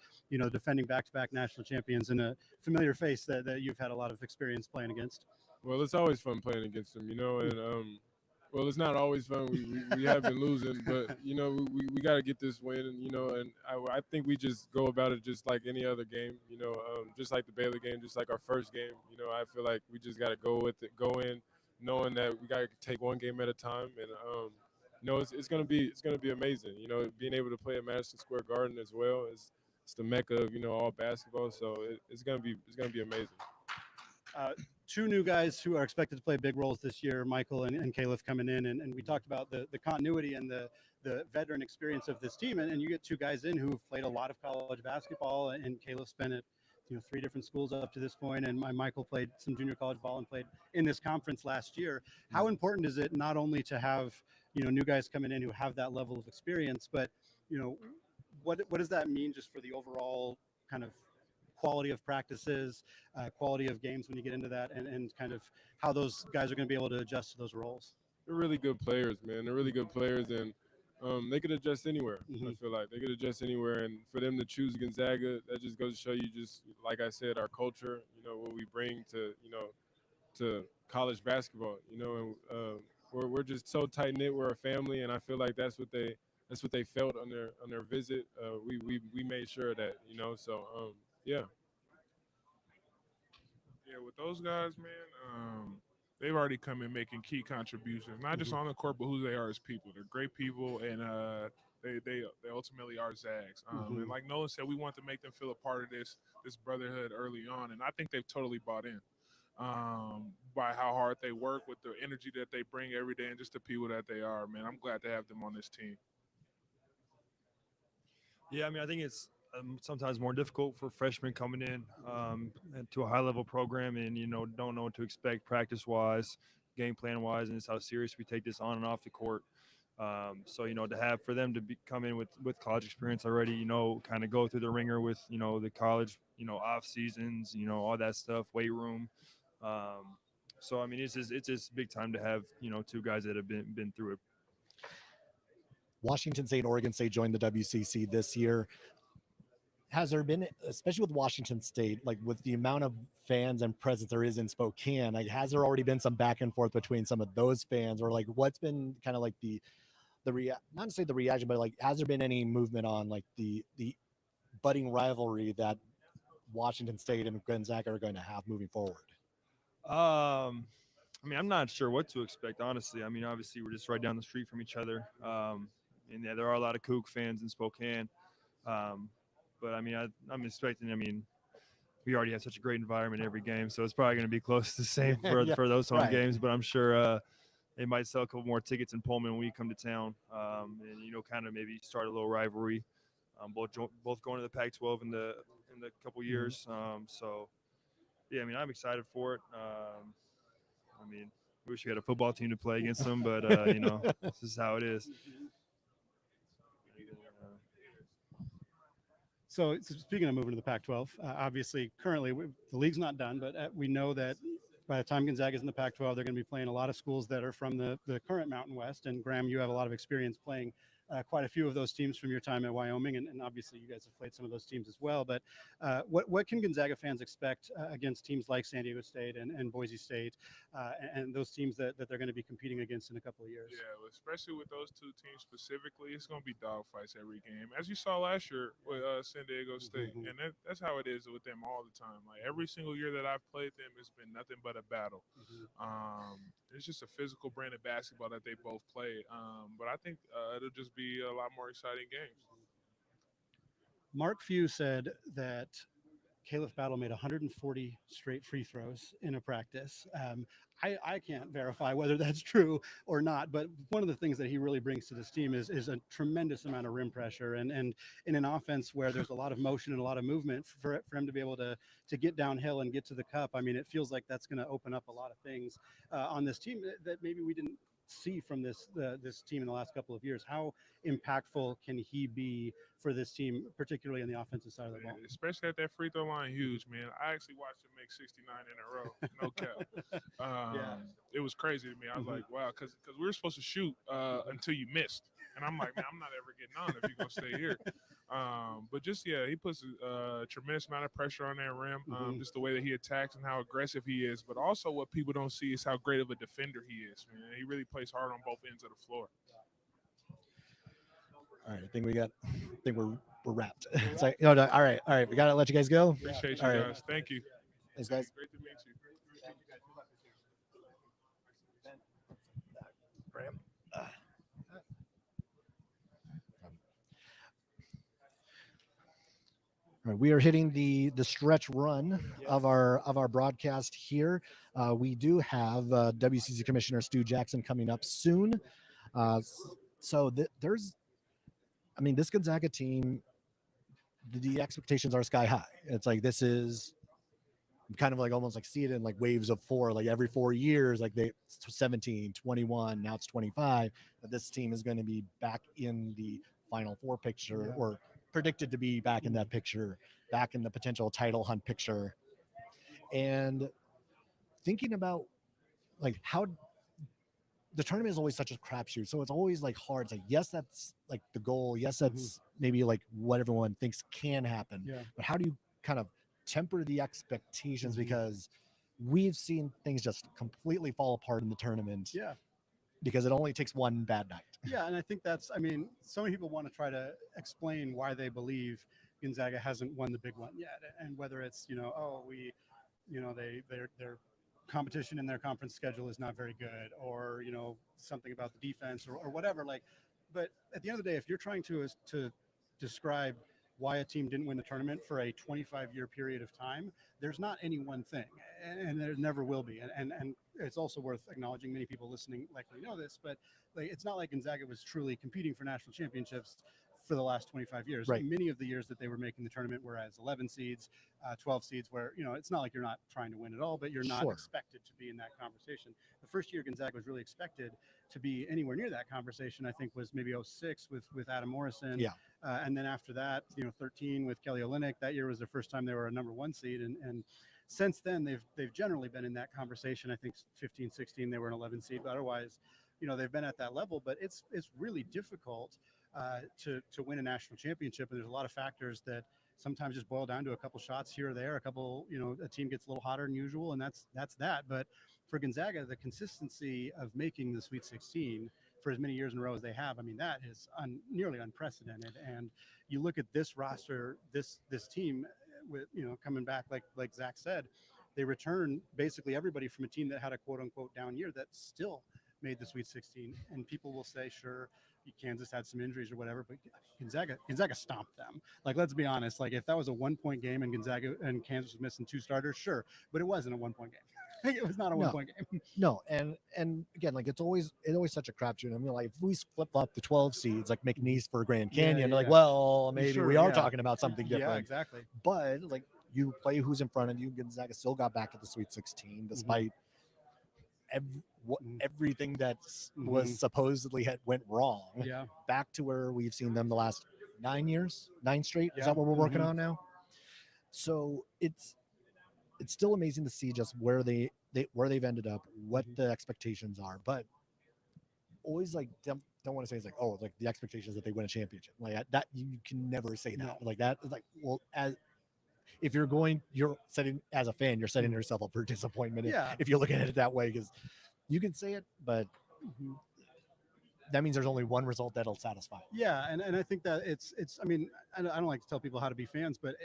defending back-to-back national champions and a familiar face that you've had a lot of experience playing against? Well, it's always fun playing against them, and well, it's not always fun. We have been losing, but we got to get this win, and I think we just go about it just like any other game, just like the Baylor game, just like our first game. I feel like we just got to go with it, go in knowing that we got to take one game at a time, and it's gonna be amazing. Being able to play at Madison Square Garden as well, it's the mecca of all basketball, so it's gonna be amazing. Two new guys who are expected to play big roles this year, Michael and Caleb, coming in, and we talked about the continuity and the veteran experience of this team, and you get two guys in who've played a lot of college basketball, and Caleb's been at 3 different schools up to this point, and Michael played some junior college ball and played in this conference last year. How important is it not only to have new guys coming in who have that level of experience, but what does that mean just for the overall kind of quality of practices, quality of games when you get into that, and kind of how those guys are going to be able to adjust to those roles? They're really good players, man. They're really good players, and they could adjust anywhere. I feel like they could adjust anywhere, and for them to choose Gonzaga, that just goes to show you, just like I said, our culture, what we bring to to college basketball, and we're just so tight knit. We're a family, and I feel like that's what they felt on their visit. We made sure that so yeah. Yeah, with those guys, man, they've already come in making key contributions, not just on the court, but who they are as people. They're great people, and they ultimately are Zags. And like Nolan said, we want to make them feel a part of this brotherhood early on, and I think they've totally bought in by how hard they work, with the energy that they bring every day, and just the people that they are. Man, I'm glad to have them on this team. Yeah, I mean, I think it's sometimes more difficult for freshmen coming in to a high-level program and, don't know what to expect practice-wise, game plan-wise, and it's how serious we take this on and off the court. So, for them to come in with college experience already, kind of go through the ringer with, the college, off seasons, all that stuff, weight room. So, I mean, it's just big time to have, two guys that have been through it. Washington State, Oregon State joined the WCC this year. Has there been, especially with Washington State, like with the amount of fans and presence there is in Spokane, like has there already been some back and forth between some of those fans, or like what's been kind of like not to say the reaction, but like has there been any movement on like the budding rivalry that Washington State and Gonzaga are going to have moving forward? I mean, I'm not sure what to expect, honestly. I mean, obviously we're just right down the street from each other. And yeah, there are a lot of Kook fans in Spokane. But I mean, I'm expecting, we already have such a great environment every game, so it's probably going to be close to the same for those home games, but I'm sure they might sell a couple more tickets in Pullman when we come to town, and, kind of maybe start a little rivalry, both going to the Pac-12 in the couple years. So, yeah, I mean, I'm excited for it. I mean, we wish we had a football team to play against them, but, this is how it is. So speaking of moving to the Pac-12, obviously currently the league's not done, but we know that by the time Gonzaga's in the Pac-12, they're going to be playing a lot of schools that are from the current Mountain West. And Graham, you have a lot of experience playing quite a few of those teams from your time at Wyoming, and obviously you guys have played some of those teams as well. But what can Gonzaga fans expect against teams like San Diego State and Boise State and those teams that they're going to be competing against in a couple of years? Yeah, especially with those two teams specifically, it's going to be dogfights every game, as you saw last year with San Diego State. And that's how it is with them all the time. Like every single year that I've played them, it's been nothing but a battle. It's just a physical brand of basketball that they both play. But I think it'll just be a lot more exciting games. Mark Few said that Caleb Battle made 140 straight free throws in a practice. I can't verify whether that's true or not, but one of the things that he really brings to this team is a tremendous amount of rim pressure, and in an offense where there's a lot of motion and a lot of movement, for him to be able to get downhill and get to the cup. I mean, it feels like that's going to open up a lot of things on this team that maybe we didn't see from this team in the last couple of years. How impactful can he be for this team, particularly on the offensive side of the ball? Especially at that free throw line, huge, man. I actually watched him make 69 in a row, no cap. It was crazy to me. I was like, wow, because we were supposed to shoot until you missed. And I'm like, man, I'm not ever getting on if you're going to stay here. But just, he puts a tremendous amount of pressure on that rim, just the way that he attacks and how aggressive he is. But also what people don't see is how great of a defender he is, man. He really plays hard on both ends of the floor. All right, I think we're wrapped. It's like, no, all right. We got to let you guys go. Appreciate you all guys. Right. Thank you. Thanks, guys. Great to meet you. All right, we are hitting the stretch run of our broadcast here. We do have WCC Commissioner Stu Jackson coming up soon. This Gonzaga team, the expectations are sky high. It's like this is kind of like almost like see it in like waves of 4, like every 4 years, like 17, 21, now it's 25. That this team is going to be back in the Final Four picture or predicted to be back in that picture, back in the potential title hunt picture. And thinking about like how the tournament is always such a crapshoot. So it's always like hard. It's like, yes, that's like the goal. Yes, that's maybe like what everyone thinks can happen. Yeah. But how do you kind of temper the expectations? Because we've seen things just completely fall apart in the tournament. Yeah. Because it only takes one bad night. Yeah, and I think so many people want to try to explain why they believe Gonzaga hasn't won the big one yet, and whether it's their competition in their conference schedule is not very good, or something about the defense or whatever. But at the end of the day, if you're trying to describe why a team didn't win the tournament for a 25-year period of time, there's not any one thing, and there never will be. And it's also worth acknowledging, many people listening likely know this, but it's not like Gonzaga was truly competing for national championships for the last 25 years. Right. Many of the years that they were making the tournament were as 11 seeds, 12 seeds, where it's not like you're not trying to win at all, but you're not expected to be in that conversation. The first year Gonzaga was really expected to be anywhere near that conversation, I think, was maybe 06 with Adam Morrison. Yeah. And then after that, 13 with Kelly Olynyk. That year was the first time they were a number 1 seed, and since then they've generally been in that conversation. I think 15, 16 they were an 11 seed, but otherwise, they've been at that level. But it's really difficult to win a national championship, and there's a lot of factors that sometimes just boil down to a couple shots here or there, a couple, a team gets a little hotter than usual, and that's that. But for Gonzaga, the consistency of making the Sweet 16 for as many years in a row as they have, that is nearly unprecedented. And you look at this roster, this team, with coming back, like Zach said, they return basically everybody from a team that had a quote unquote down year that still made the Sweet 16. And people will say, sure, Kansas had some injuries or whatever, but Gonzaga stomped them. Let's be honest. If that was a 1-point game and Gonzaga and Kansas was missing 2 starters, sure, but it wasn't a 1-point game. It was not a 1-point game. No, and again, it's always such a crapshoot. If we flip flop the 12 seeds, like McNeese for Grand Canyon, maybe we are talking about something different. Yeah, exactly. But you play who's in front of you. Gonzaga still got back to the Sweet 16 despite everything that was supposedly went wrong. Yeah. Back to where we've seen them the last 9 straight. Is that what we're working on now? So it's still amazing to see just where they've ended up, what the expectations are, but always don't want to say it's the expectations that they win a championship that. You can never say that. As if you're setting, as a fan, you're setting yourself up for disappointment if you're looking at it that way, because you can say it, but that means there's only one result that'll satisfy. Yeah, and I think that it's I don't like to tell people how to be fans, but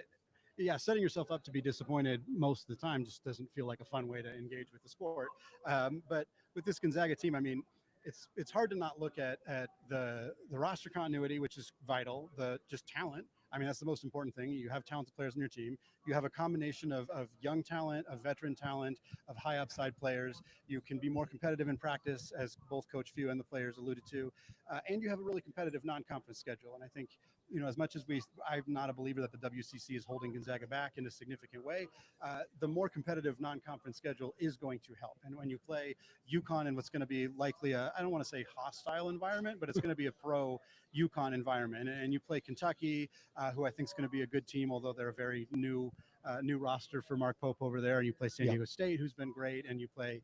setting yourself up to be disappointed most of the time just doesn't feel like a fun way to engage with the sport. But with this Gonzaga team, it's hard to not look at the roster continuity, which is vital, the just talent. That's the most important thing. You have talented players on your team. You have a combination of young talent, of veteran talent, of high upside players. You can be more competitive in practice, as both Coach Few and the players alluded to. And you have a really competitive non-conference schedule. And I think as much as I'm not a believer that the WCC is holding Gonzaga back in a significant way. The more competitive non-conference schedule is going to help. And when you play UConn in what's going to be likely I don't want to say hostile environment, but it's going to be a pro UConn environment. And you play Kentucky, who I think is going to be a good team, although they're a very new roster for Mark Pope over there. And you play San Diego State, who's been great, and you play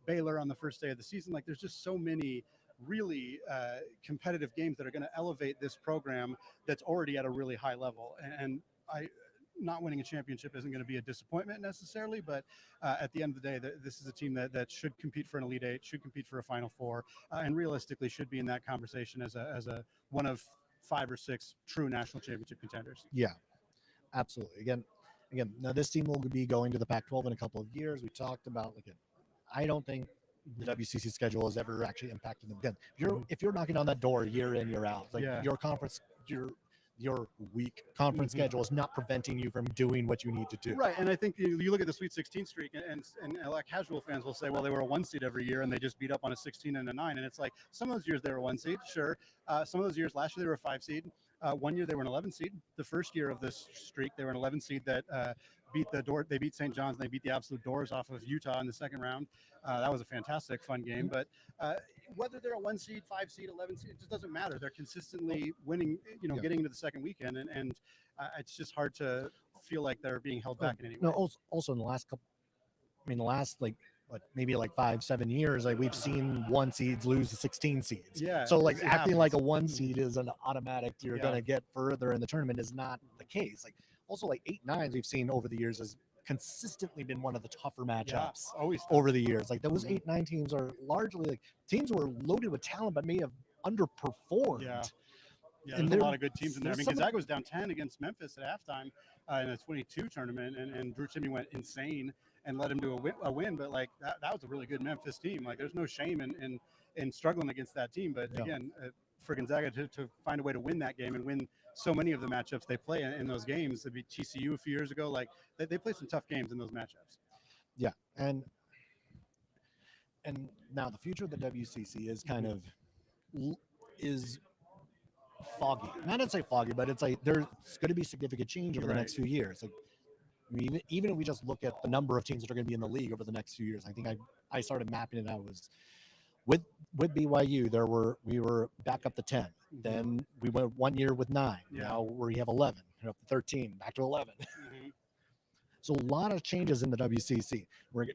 Baylor on the first day of the season. Like, there's just so many really competitive games that are going to elevate this program that's already at a really high level. And not winning a championship isn't going to be a disappointment necessarily, but at the end of the day, this is a team that should compete for an Elite Eight, should compete for a Final Four, and realistically should be in that conversation as a one of 5 or 6 true national championship contenders. Yeah, absolutely. Again, now this team will be going to the Pac-12 in a couple of years. We talked about, like, I don't think the WCC schedule has ever actually impacted them. Again, if you're knocking on that door year in, year out, like your conference, your weak conference schedule is not preventing you from doing what you need to do. Right, and I think you look at the Sweet 16 streak, and a lot of casual fans will say, well, they were a 1 seed every year, and they just beat up on a 16 and a 9, and it's like, some of those years they were a 1 seed, sure. Some of those years, last year they were a 5 seed. One year they were an 11 seed. The first year of this streak, they were an 11 seed that they beat St. John's, and they beat the absolute doors off of Utah in the second round. That was a fantastic, fun game. But whether they're a 1 seed, 5 seed, 11 seed, it just doesn't matter. They're consistently winning, getting into the second weekend, and it's just hard to feel like they're being held back in any way. No, also in the last maybe 5-7 years, like, we've seen 1 seeds lose to 16 seeds. Yeah. So, like, acting like a 1 seed is an automatic you're going to get further in the tournament is not the case. Like, also, like, 8-9s we've seen over the years has consistently been one of the tougher matchups over the years. Like, those 8-9 teams are largely, like, teams who are loaded with talent but may have underperformed. Yeah, there's a lot of good teams in there. I mean, Gonzaga was down 10 against Memphis at halftime in a 22 tournament, and Drew Timme went insane and led him to a win. But, like, that was a really good Memphis team. Like, there's no shame in struggling against that team. But again, for Gonzaga to find a way to win that game and win so many of the matchups they play in those games, they beat TCU a few years ago. Like, they played some tough games in those matchups. Yeah, and now the future of the WCC is kind of is foggy. Not to say foggy, but it's like there's going to be significant change over the next few years. Like, I mean, even if we just look at the number of teams that are going to be in the league over the next few years, I think I started mapping it out was with BYU. We were back up to 10. Then we went 1 year with 9. Now we have 11. We're up to 13. Back to 11. So a lot of changes in the WCC. We're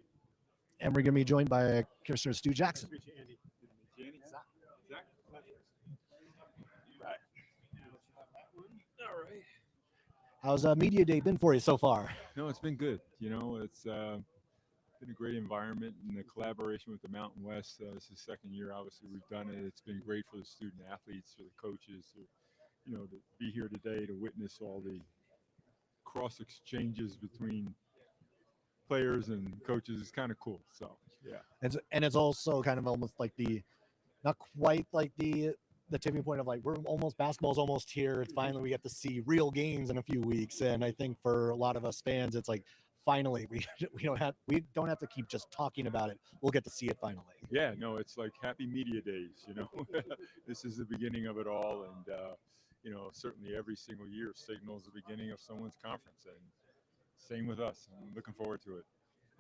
going to be joined by Commissioner Stu Jackson. All right. How's Media Day been for you so far? No, it's been good. It's been a great environment, and the collaboration with the Mountain West. This is the second year, obviously, we've done it. It's been great for the student athletes, for the coaches, to be here today to witness all the cross exchanges between players and coaches is kind of cool. So, yeah. And it's also kind of almost like not quite like the tipping point of, like, basketball's almost here. It's finally, we get to see real games in a few weeks. And I think for a lot of us fans, it's like, finally, we don't have to keep just talking about it. We'll get to see it finally. Yeah, no, it's like happy media days, This is the beginning of it all. And, certainly every single year signals the beginning of someone's conference. And same with us. I'm looking forward to it.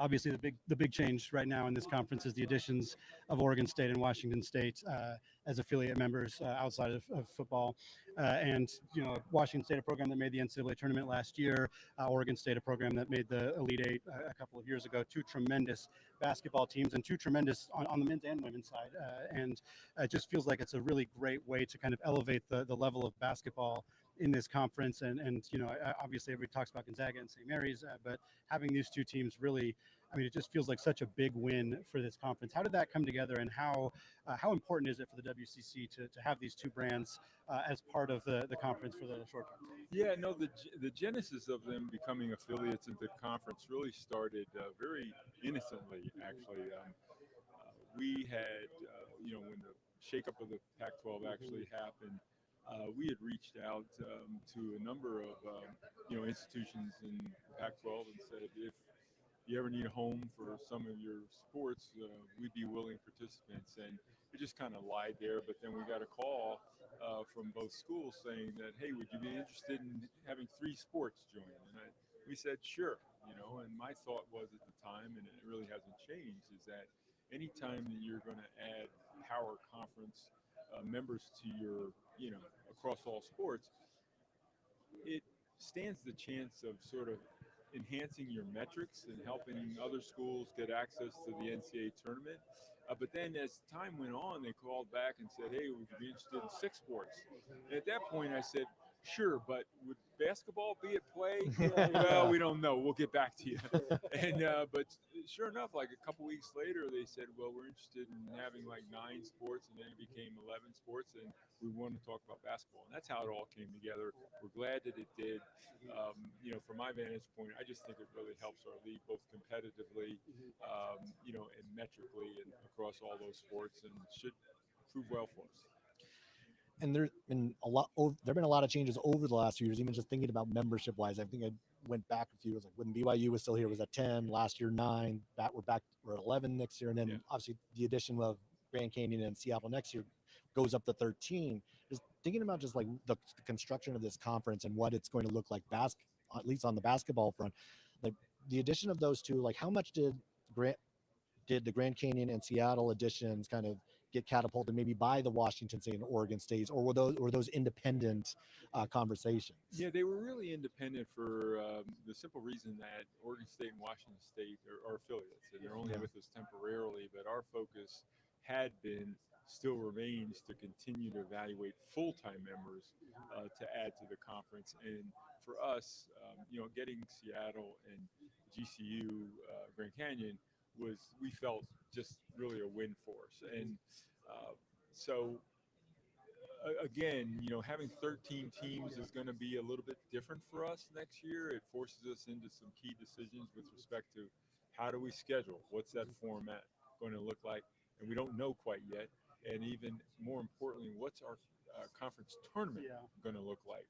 Obviously, the big change right now in this conference is the additions of Oregon State and Washington State as affiliate members outside of football. And Washington State, a program that made the NCAA tournament last year. Oregon State, a program that made the Elite Eight a couple of years ago. 2 tremendous basketball teams, and 2 tremendous on the men's and women's side. And it just feels like it's a really great way to kind of elevate the level of basketball in this conference. And obviously everybody talks about Gonzaga and St. Mary's, but having these 2 teams really, I mean, it just feels like such a big win for this conference. How did that come together, and how important is it for the WCC to have these 2 brands as part of the conference for the short term? Yeah, no, the genesis of them becoming affiliates into the conference really started very innocently, actually. We had, when the shakeup of the Pac-12 actually happened, we had reached out to a number of institutions in Pac-12 and said, you ever need a home for some of your sports, we'd be willing participants. And it just kind of lied there. But then we got a call from both schools saying that, hey, would you be interested in having 3 sports join? And we said, sure, and my thought was at the time, and it really hasn't changed, is that anytime that you're going to add power conference members to your, across all sports, it stands the chance of sort of enhancing your metrics and helping other schools get access to the NCAA tournament. But then as time went on, they called back and said, hey, would you be interested in 6 sports? And at that point, I said, sure, but would basketball be at play? Well, we don't know. We'll get back to you. And but sure enough, like a couple weeks later, they said, well, we're interested in having like 9 sports, and then it became 11 sports, and we want to talk about basketball. And that's how it all came together. We're glad that it did. From my vantage point, I just think it really helps our league both competitively, and metrically, and across all those sports, and should prove well for us. And there's been a lot of changes over the last few years, even just thinking about membership wise. I think I went back a few years, like when BYU was still here, was at 10, last year 9, we're at 11 next year. And then obviously the addition of Grand Canyon and Seattle next year goes up to 13. Just thinking about just like the construction of this conference and what it's going to look like, at least on the basketball front, like the addition of those two, like how much did the Grand Canyon and Seattle additions kind of get catapulted maybe by the Washington State and Oregon States, or were those independent conversations? Yeah, they were really independent for the simple reason that Oregon State and Washington State are affiliates, and they're only with us temporarily. But our focus still remains to continue to evaluate full-time members to add to the conference. And for us, getting Seattle and GCU, Grand Canyon, we felt just really a win for us. And so again, having 13 teams is going to be a little bit different for us next year. It forces us into some key decisions with respect to how do we schedule, what's that format going to look like, and we don't know quite yet. And even more importantly, what's our conference tournament going to look like?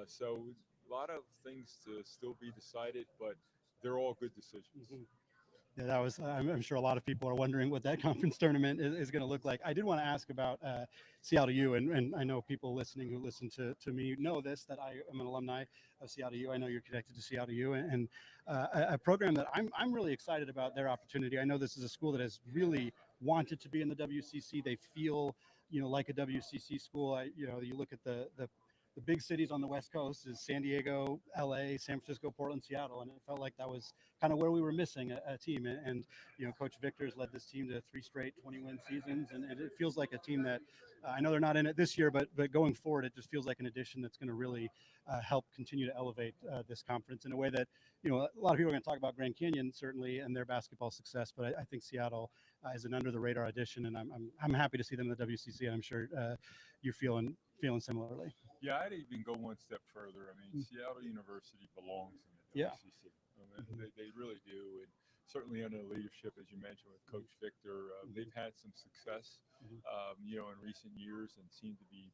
So a lot of things to still be decided, but they're all good decisions. Yeah, that was. I'm sure a lot of people are wondering what that conference tournament is going to look like. I did want to ask about Seattle U, and I know people listening who listen to me know this, that I am an alumni of Seattle U. I know you're connected to Seattle U, and a program that I'm really excited about their opportunity. I know this is a school that has really wanted to be in the WCC. They feel, like a WCC school. You look at the big cities on the West Coast is San Diego, LA, San Francisco, Portland, Seattle. And it felt like that was kind of where we were missing a team. And Coach Victor's led this team to 3 straight 20-win seasons. And it feels like a team that I know they're not in it this year, but going forward, it just feels like an addition that's going to really help continue to elevate this conference in a way that, a lot of people are going to talk about Grand Canyon, certainly, and their basketball success. But I think Seattle is an under the radar addition, and I'm happy to see them in the WCC. And I'm sure you're feeling similarly. Yeah, I'd even go one step further. I mean, Seattle University belongs in the WCC. They really do. And certainly under the leadership, as you mentioned, with Coach Victor, they've had some success, in recent years and seem to be,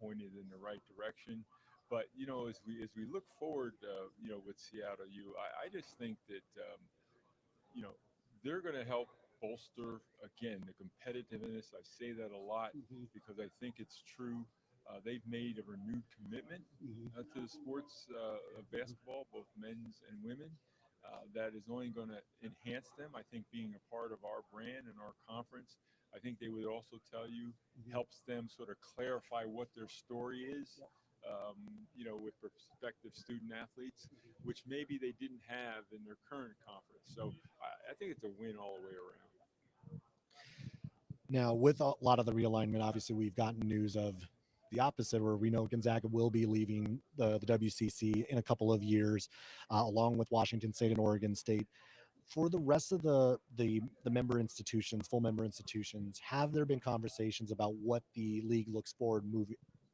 pointed in the right direction. But, as we look forward, with Seattle U, I just think that, they're going to help bolster, again, the competitiveness. I say that a lot because I think it's true. They've made a renewed commitment to the sports of basketball, both men's and women. That is only going to enhance them. I think being a part of our brand and our conference, I think they would also tell you, helps them sort of clarify what their story is, with prospective student athletes, which maybe they didn't have in their current conference. So I think it's a win all the way around. Now, with a lot of the realignment, obviously we've gotten news of the opposite, where we know Gonzaga will be leaving the WCC in a couple of years, along with Washington State and Oregon State. For the rest of the member institutions, full member institutions, have there been conversations about what the league looks forward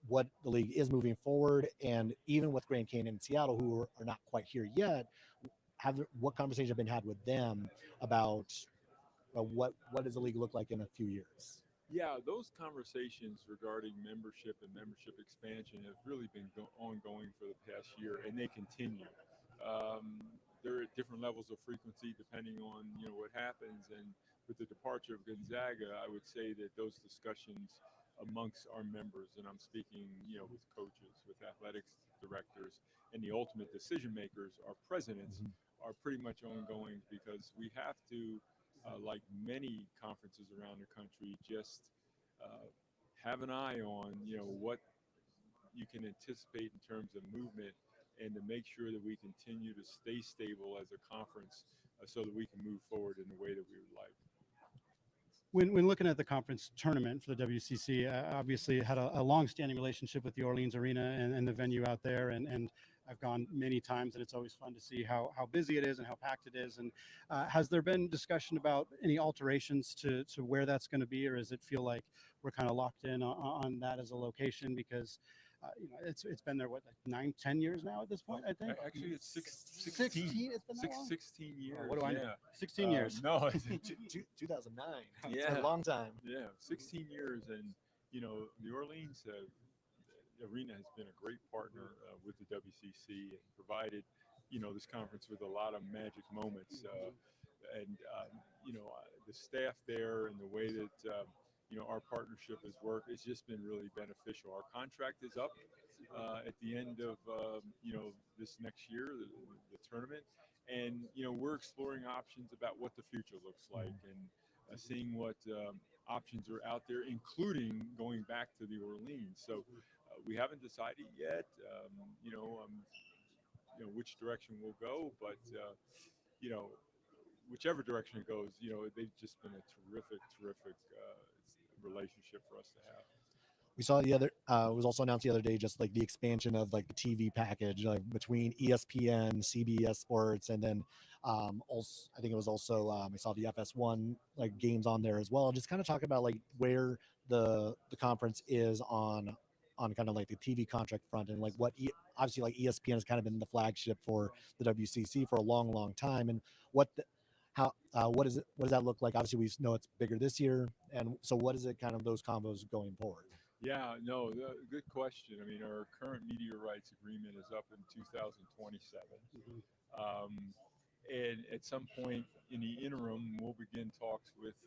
what the league is moving forward? And even with Grand Canyon and Seattle, who are not quite here yet, what conversations have been had with them about what does the league look like in a few years? Yeah, those conversations regarding membership and membership expansion have really been ongoing for the past year, and they continue. they're at different levels of frequency depending on what happens. And with the departure of Gonzaga, I would say that those discussions amongst our members, and I'm speaking with coaches, with athletics directors, and the ultimate decision makers, our presidents, are pretty much ongoing, because we have to, like many conferences around the country, just have an eye on what you can anticipate in terms of movement, and to make sure that we continue to stay stable as a conference, so that we can move forward in the way that we would like. When looking at the conference tournament for the WCC, obviously it had a long-standing relationship with the Orleans Arena and the venue out there, and I've gone many times, and it's always fun to see how busy it is and how packed it is. And has there been discussion about any alterations to where that's going to be, or does it feel like we're kind of locked in on that as a location? Because it's been there, what, like 9-10 years now at this point, I think. Actually, it's 16. 16. It's been that long? 16 years. Oh, what do I know? Yeah. 16 years. No, 2009. Yeah. It's a long time. Yeah, 16 years. And, the Orleans arena has been a great partner with the WCC, and provided, this conference with a lot of magic moments. The staff there, and the way that, our partnership has worked, it's just been really beneficial. Our contract is up at the end of, this next year, the tournament. And, we're exploring options about what the future looks like, and seeing what options are out there, including going back to the Orleans. So we haven't decided yet, which direction we'll go, but, whichever direction it goes, they've just been a terrific relationship for us to have. We saw it was also announced the other day, just like the expansion of like the TV package, like between ESPN, CBS Sports, and then also I think it was also I saw the FS1 like games on there as well. Just kind of talk about like where the conference is on kind of like the TV contract front, and like obviously like ESPN has kind of been the flagship for the WCC for a long time, and what does that look like? Obviously we know it's bigger this year, and so what is it kind of those combos going forward? Yeah, no, good question. I mean, our current media rights agreement is up in 2027. And at some point in the interim, we'll begin talks with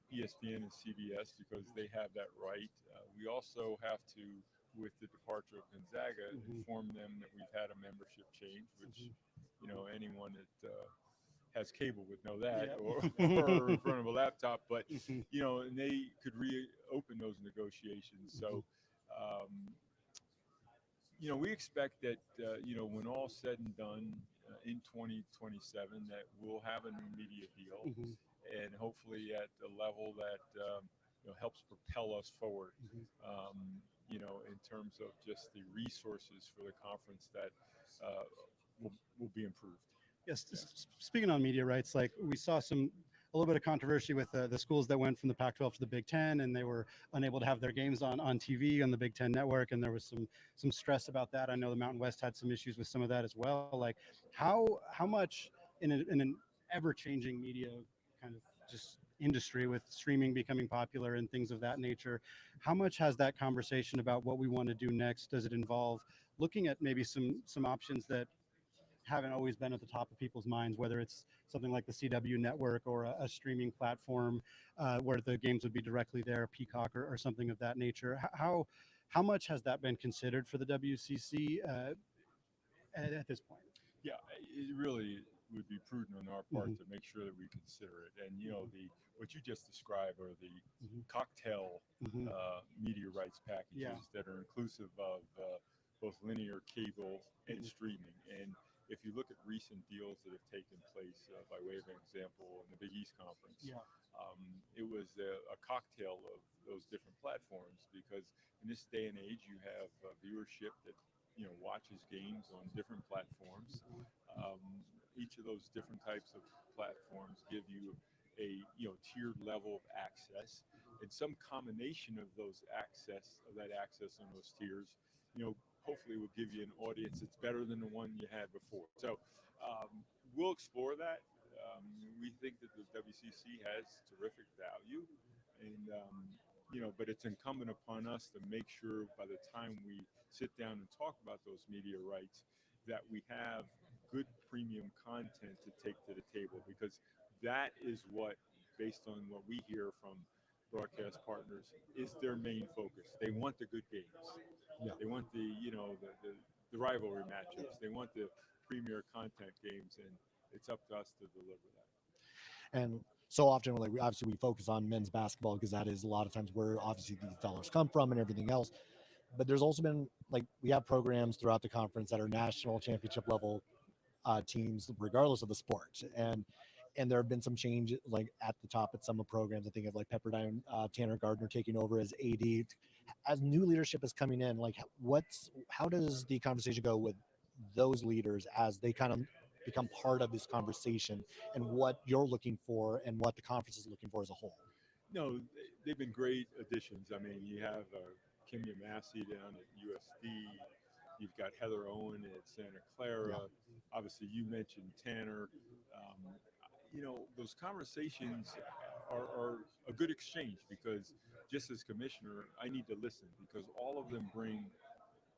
ESPN and CBS, because they have that right. We also have to, with the departure of Gonzaga, inform them that we've had a membership change, which, anyone that has cable would know that, or in front of a laptop, but and they could reopen those negotiations. So we expect that when all said and done in 2027, that we'll have a new media deal, and hopefully at a level that helps propel us forward, in terms of just the resources for the conference that will be improved. Yes. Speaking on media rights, like we saw a little bit of controversy with the schools that went from the Pac-12 to the Big Ten, and they were unable to have their games on TV on the Big Ten network, and there was some stress about that. I know the Mountain West had some issues with some of that as well. Like how much in an ever-changing media kind of just industry, with streaming becoming popular and things of that nature, how much has that conversation about what we want to do next, does it involve looking at maybe some options that haven't always been at the top of people's minds, whether it's something like the CW network or a streaming platform where the games would be directly there, Peacock or something of that nature? How much has that been considered for the WCC at this point? Yeah, it really would be prudent on our part to make sure that we consider it. And what you just described are the cocktail media rights packages that are inclusive of both linear, cable, and streaming. And if you look at recent deals that have taken place, by way of an example, in the Big East Conference, it was a cocktail of those different platforms, because in this day and age, you have viewership that watches games on different platforms. Each of those different types of platforms give you a tiered level of access, and some combination of that access on those tiers, hopefully will give you an audience that's better than the one you had before. So we'll explore that. We think that the WCC has terrific value, and but it's incumbent upon us to make sure by the time we sit down and talk about those media rights that we have good premium content to take to the table, because that is what, based on what we hear from broadcast partners, is their main focus. They want the good games. Yeah. They want the the rivalry matchups. They want the premier content games, and it's up to us to deliver that. And so often, like we focus on men's basketball because that is a lot of times where obviously these dollars come from and everything else. But there's also been, like, we have programs throughout the conference that are national championship level teams, regardless of the sport. And there have been some change, like at the top at some of the programs. I think of like Pepperdine, Tanner Gardner taking over as AD. As new leadership is coming in, like how does the conversation go with those leaders as they kind of become part of this conversation, and what you're looking for and what the conference is looking for as a whole? No, they've been great additions. I mean, you have Kimya Massey down at USD. You've got Heather Owen at Santa Clara. Yeah. Obviously, you mentioned Tanner. Those conversations are a good exchange, because just as commissioner, I need to listen, because all of them bring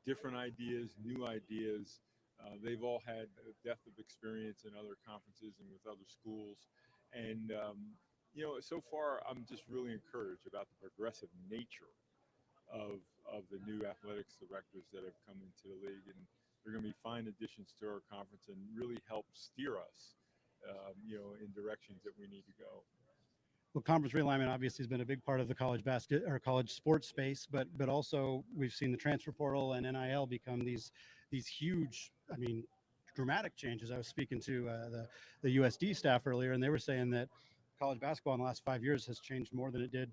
different ideas, new ideas. They've all had a depth of experience in other conferences and with other schools. And, so far, I'm just really encouraged about the progressive nature of the new athletics directors that have come into the league. And they're going to be fine additions to our conference and really help steer us, in directions that we need to go. Well, conference realignment obviously has been a big part of the college college sports space, but also we've seen the transfer portal and NIL become these huge, dramatic changes. I was speaking to the USD staff earlier, and they were saying that college basketball in the last 5 years has changed more than it did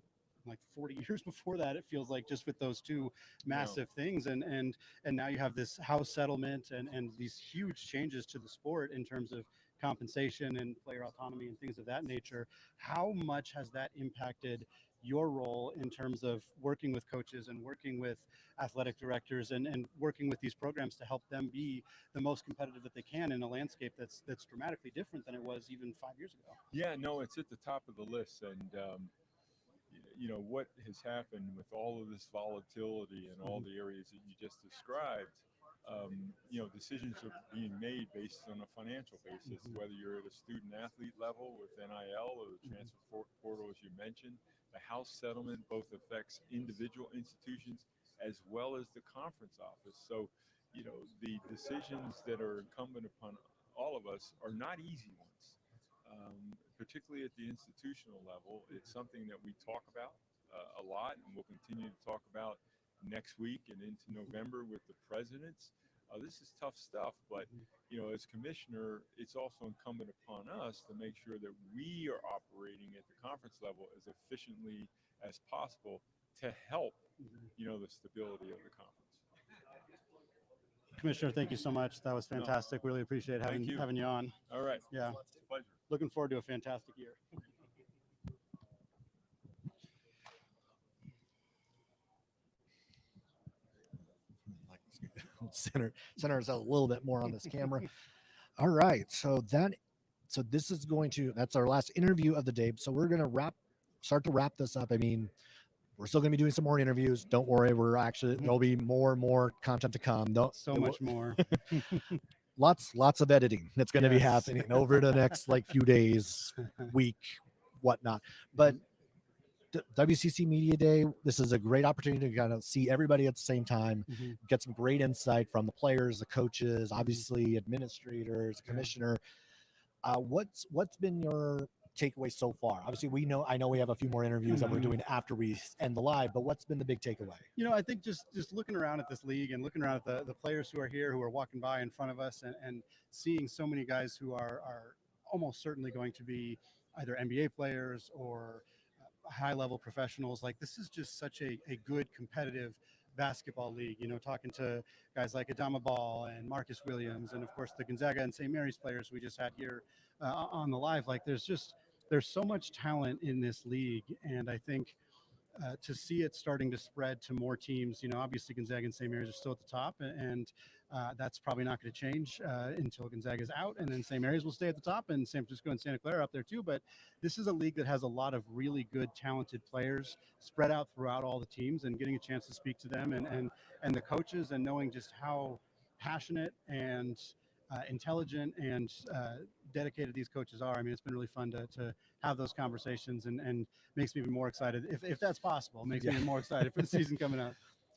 like 40 years before that. It feels like, just with those two massive things, and now you have this house settlement and these huge changes to the sport in terms of compensation and player autonomy and things of that nature. How much has that impacted your role in terms of working with coaches and working with athletic directors and working with these programs to help them be the most competitive that they can in a landscape that's dramatically different than it was even 5 years ago? Yeah, no, it's at the top of the list. And, what has happened with all of this volatility in all the areas that you just described, decisions are being made based on a financial basis, whether you're at a student athlete level with NIL or the transfer portal, as you mentioned. The house settlement both affects individual institutions as well as the conference office. So, the decisions that are incumbent upon all of us are not easy ones, particularly at the institutional level. It's something that we talk about a lot, and we'll continue to talk about next week and into November with the presidents. This is tough stuff, but as commissioner, it's also incumbent upon us to make sure that we are operating at the conference level as efficiently as possible to help, the stability of the conference. Commissioner, thank you so much. That was fantastic. Really appreciate having you on. All right. Yeah. It's a pleasure. Looking forward to a fantastic year. Center us a little bit more on this camera. All right, so this is that's our last interview of the day. So we're gonna start to wrap this up. I mean, we're still gonna be doing some more interviews. Don't worry, there'll be more and more content to come. Much more. Lots of editing that's going to be happening over the next few days, week, whatnot. But WCC Media Day, this is a great opportunity to kind of see everybody at the same time, get some great insight from the players, the coaches, obviously administrators, commissioner. What's been your takeaway so far? Obviously, I know we have a few more interviews that we're doing after we end the live, but what's been the big takeaway? I think just looking around at this league and looking around at the players who are here, who are walking by in front of us, and seeing so many guys who are almost certainly going to be either NBA players or high-level professionals. Like, this is just such a good competitive basketball league. Talking to guys like Adama Ball and Marcus Williams, and of course the Gonzaga and St. Mary's players we just had here on the live. Like, there's so much talent in this league, and I think to see it starting to spread to more teams. Obviously Gonzaga and St. Mary's are still at the top, and that's probably not going to change until Gonzaga is out, and then St. Mary's will stay at the top, and San Francisco and Santa Clara up there too. But this is a league that has a lot of really good, talented players spread out throughout all the teams, and getting a chance to speak to them and the coaches, and knowing just how passionate and intelligent and dedicated these coaches are. I mean, it's been really fun to have those conversations, and makes me even more excited if that's possible. Makes me even more excited for the season coming up.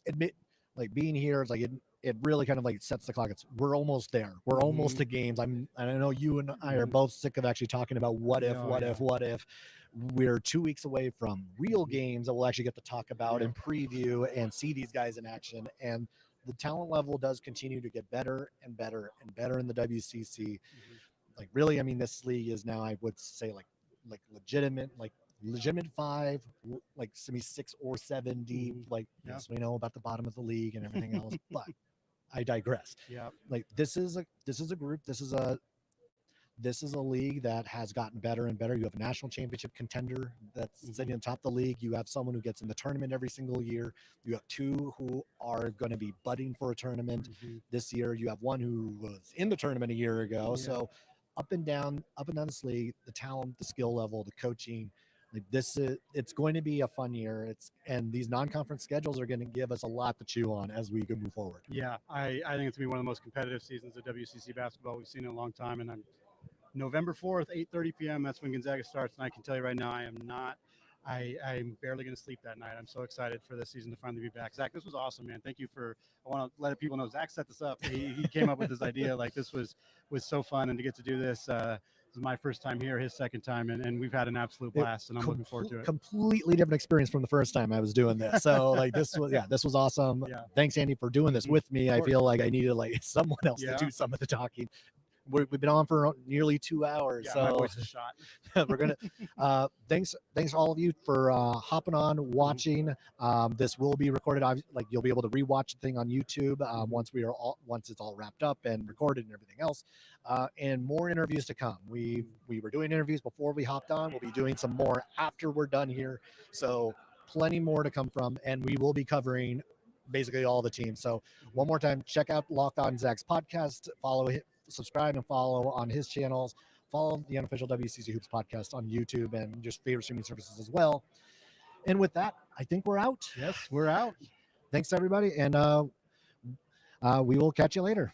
Admit, like being here, it's like it really kind of like sets the clock. We're almost there. We're almost to games. And I know you and I are both sick of actually talking about what if. We're 2 weeks away from real games that we'll actually get to talk about and preview and see these guys in action. And the talent level does continue to get better and better and better in the WCC. Like really, I mean, this league is now, I would say, like legitimate 5, like maybe 6 or 7 deep. Like yes, we know about the bottom of the league and everything else, but I digress. Yeah, like this is a group. This is a league that has gotten better and better. You have a national championship contender that's sitting on top of the league. You have someone who gets in the tournament every single year. You have 2 who are going to be budding for a tournament this year. You have one who was in the tournament a year ago. So up and down this league, the talent, the skill level, the coaching, like it's going to be a fun year. And these non-conference schedules are going to give us a lot to chew on as we go move forward. Yeah, I think it's gonna be one of the most competitive seasons of WCC basketball we've seen in a long time. And I'm November 4th, 8:30 p.m. That's when Gonzaga starts. And I can tell you right now, I'm barely going to sleep that night. I'm so excited for this season to finally be back. Zach, this was awesome, man. Thank you I want to let people know Zach set this up. He came up with this idea. Like this was so fun. And to get to do this, this is my first time here, his second time. And we've had an absolute blast, and I'm looking forward to it. Completely different experience from the first time I was doing this. So like this was awesome. Yeah. Thanks, Andy, for doing this with me. I feel like I needed like someone else to do some of the talking. We've been on for nearly 2 hours. Yeah, so my voice is shot. we're gonna thanks to all of you for hopping on, watching. This will be recorded. Like you'll be able to rewatch the thing on YouTube once it's all wrapped up and recorded and everything else. And more interviews to come. We were doing interviews before we hopped on. We'll be doing some more after we're done here. So plenty more to come from, and we will be covering basically all the teams. So one more time, check out LockedOn Zags podcast. Follow him. Subscribe and follow on his channels. Follow the Unofficial WCC Hoops podcast on YouTube and just favorite streaming services as well. And with that, I think we're out. Yes, we're out. Thanks, everybody. And we will catch you later.